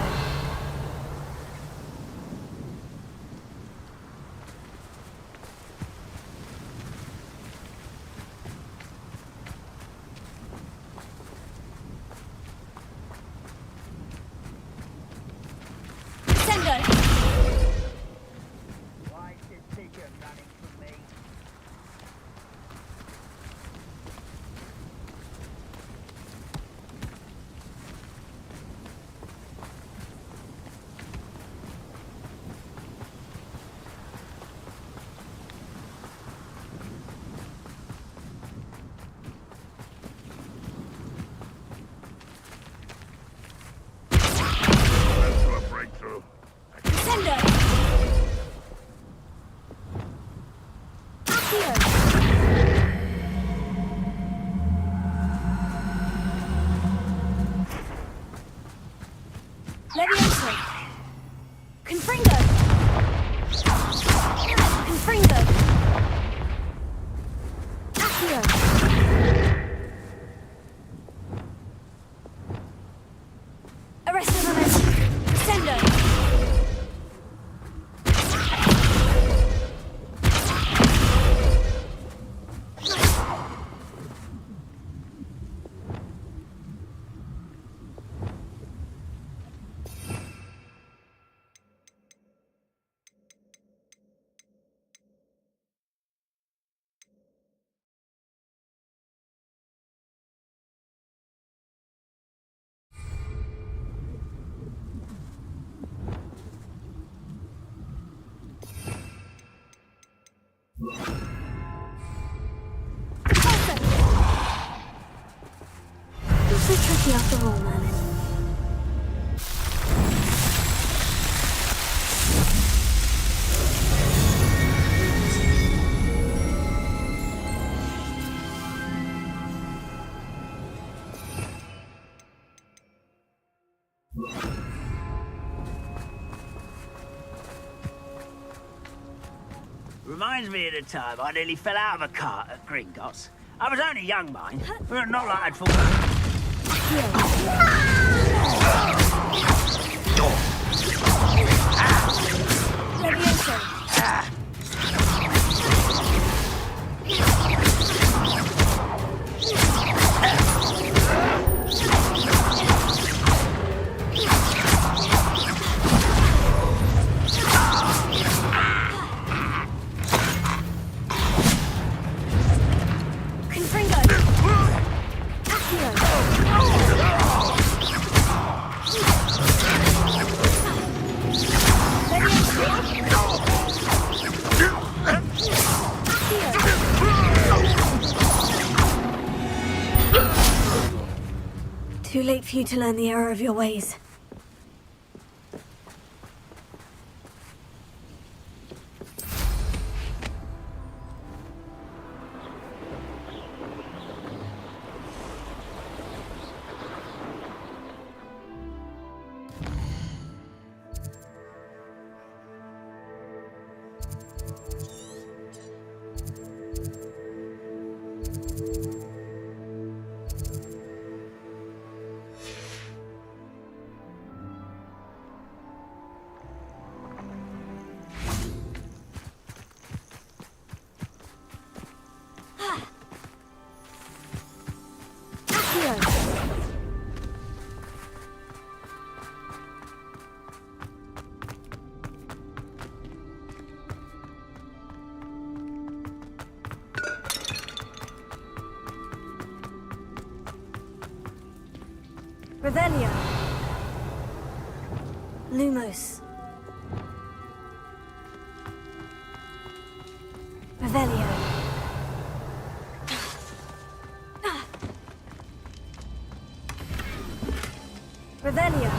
lucky after all, Merlin. Reminds me of the time I nearly fell out of a cart at Gringotts. I was only young, mind. Not like I'd fallen. Too late for you to learn the error of your ways. Revelio. Lumos. Revelio. Revelio.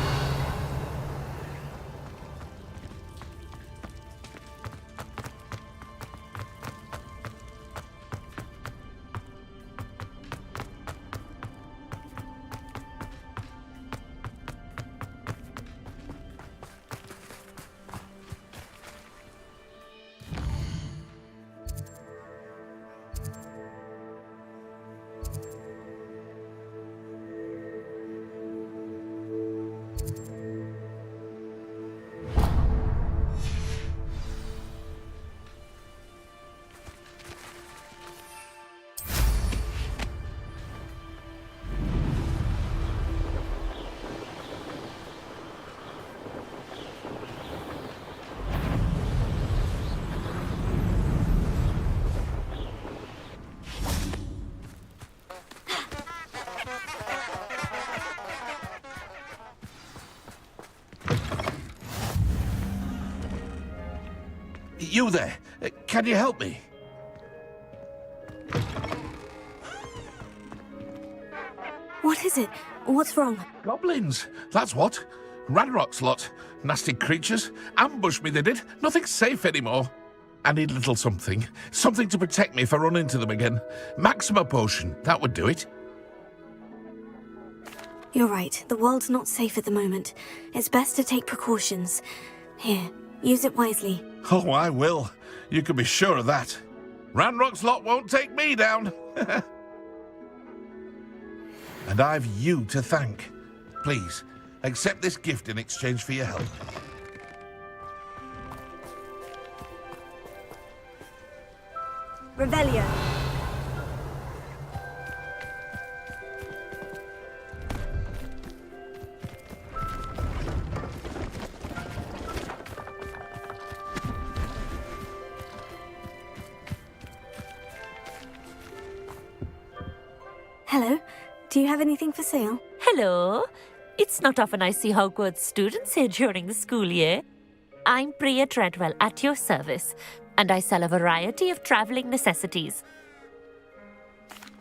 You there? Can you help me? What is it? What's wrong? Goblins, that's what. Ranrock's lot. Nasty creatures. Ambushed me, they did. Nothing's safe anymore. I need a little something. Something to protect me if I run into them again. Maxima potion, that would do it. You're right. The world's not safe at the moment. It's best to take precautions. Here, use it wisely. Oh, I will. You can be sure of that. Ranrock's lot won't take me down. And I've you to thank. Please, accept this gift in exchange for your help. Revelio. Hello. Do you have anything for sale? Hello. It's not often I see Hogwarts students here during the school year. I'm Priya Treadwell, at your service, and I sell a variety of traveling necessities.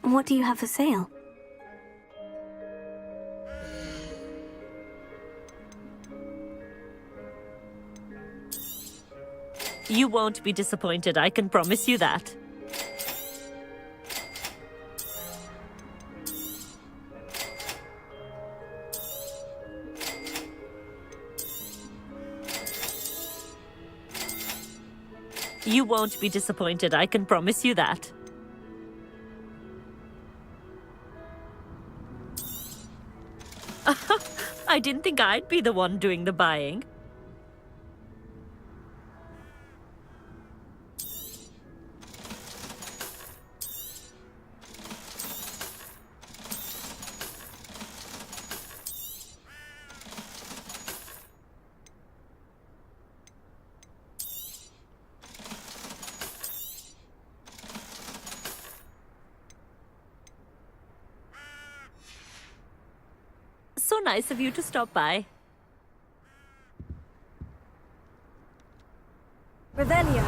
What do you have for sale? You won't be disappointed, I can promise you that. You won't be disappointed, I can promise you that. I didn't think I'd be the one doing the buying. So nice of you to stop by. Revelio.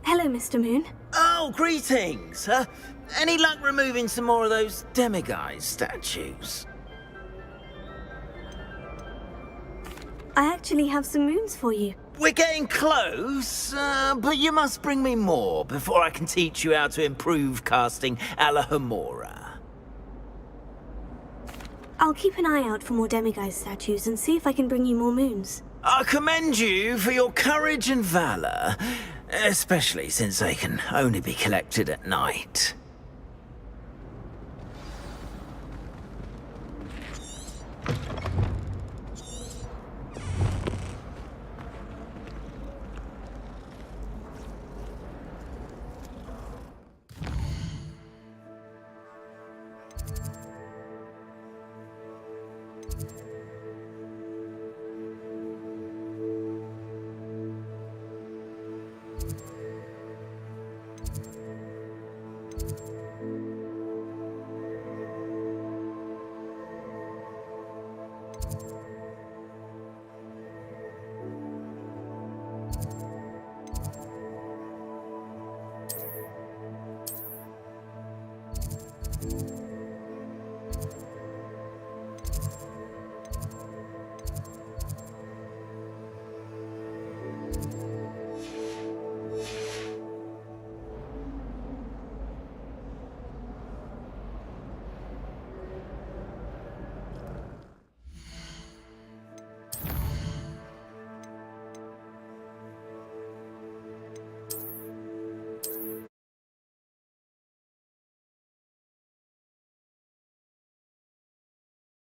Hello, Mr. Moon. Oh, greetings! Any luck removing some more of those demiguise statues? I actually have some moons for you. We're getting close, but you must bring me more before I can teach you how to improve casting a la Homora. I'll keep an eye out for more demiguise statues and see if I can bring you more moons. I commend you for your courage and valour, especially since they can only be collected at night.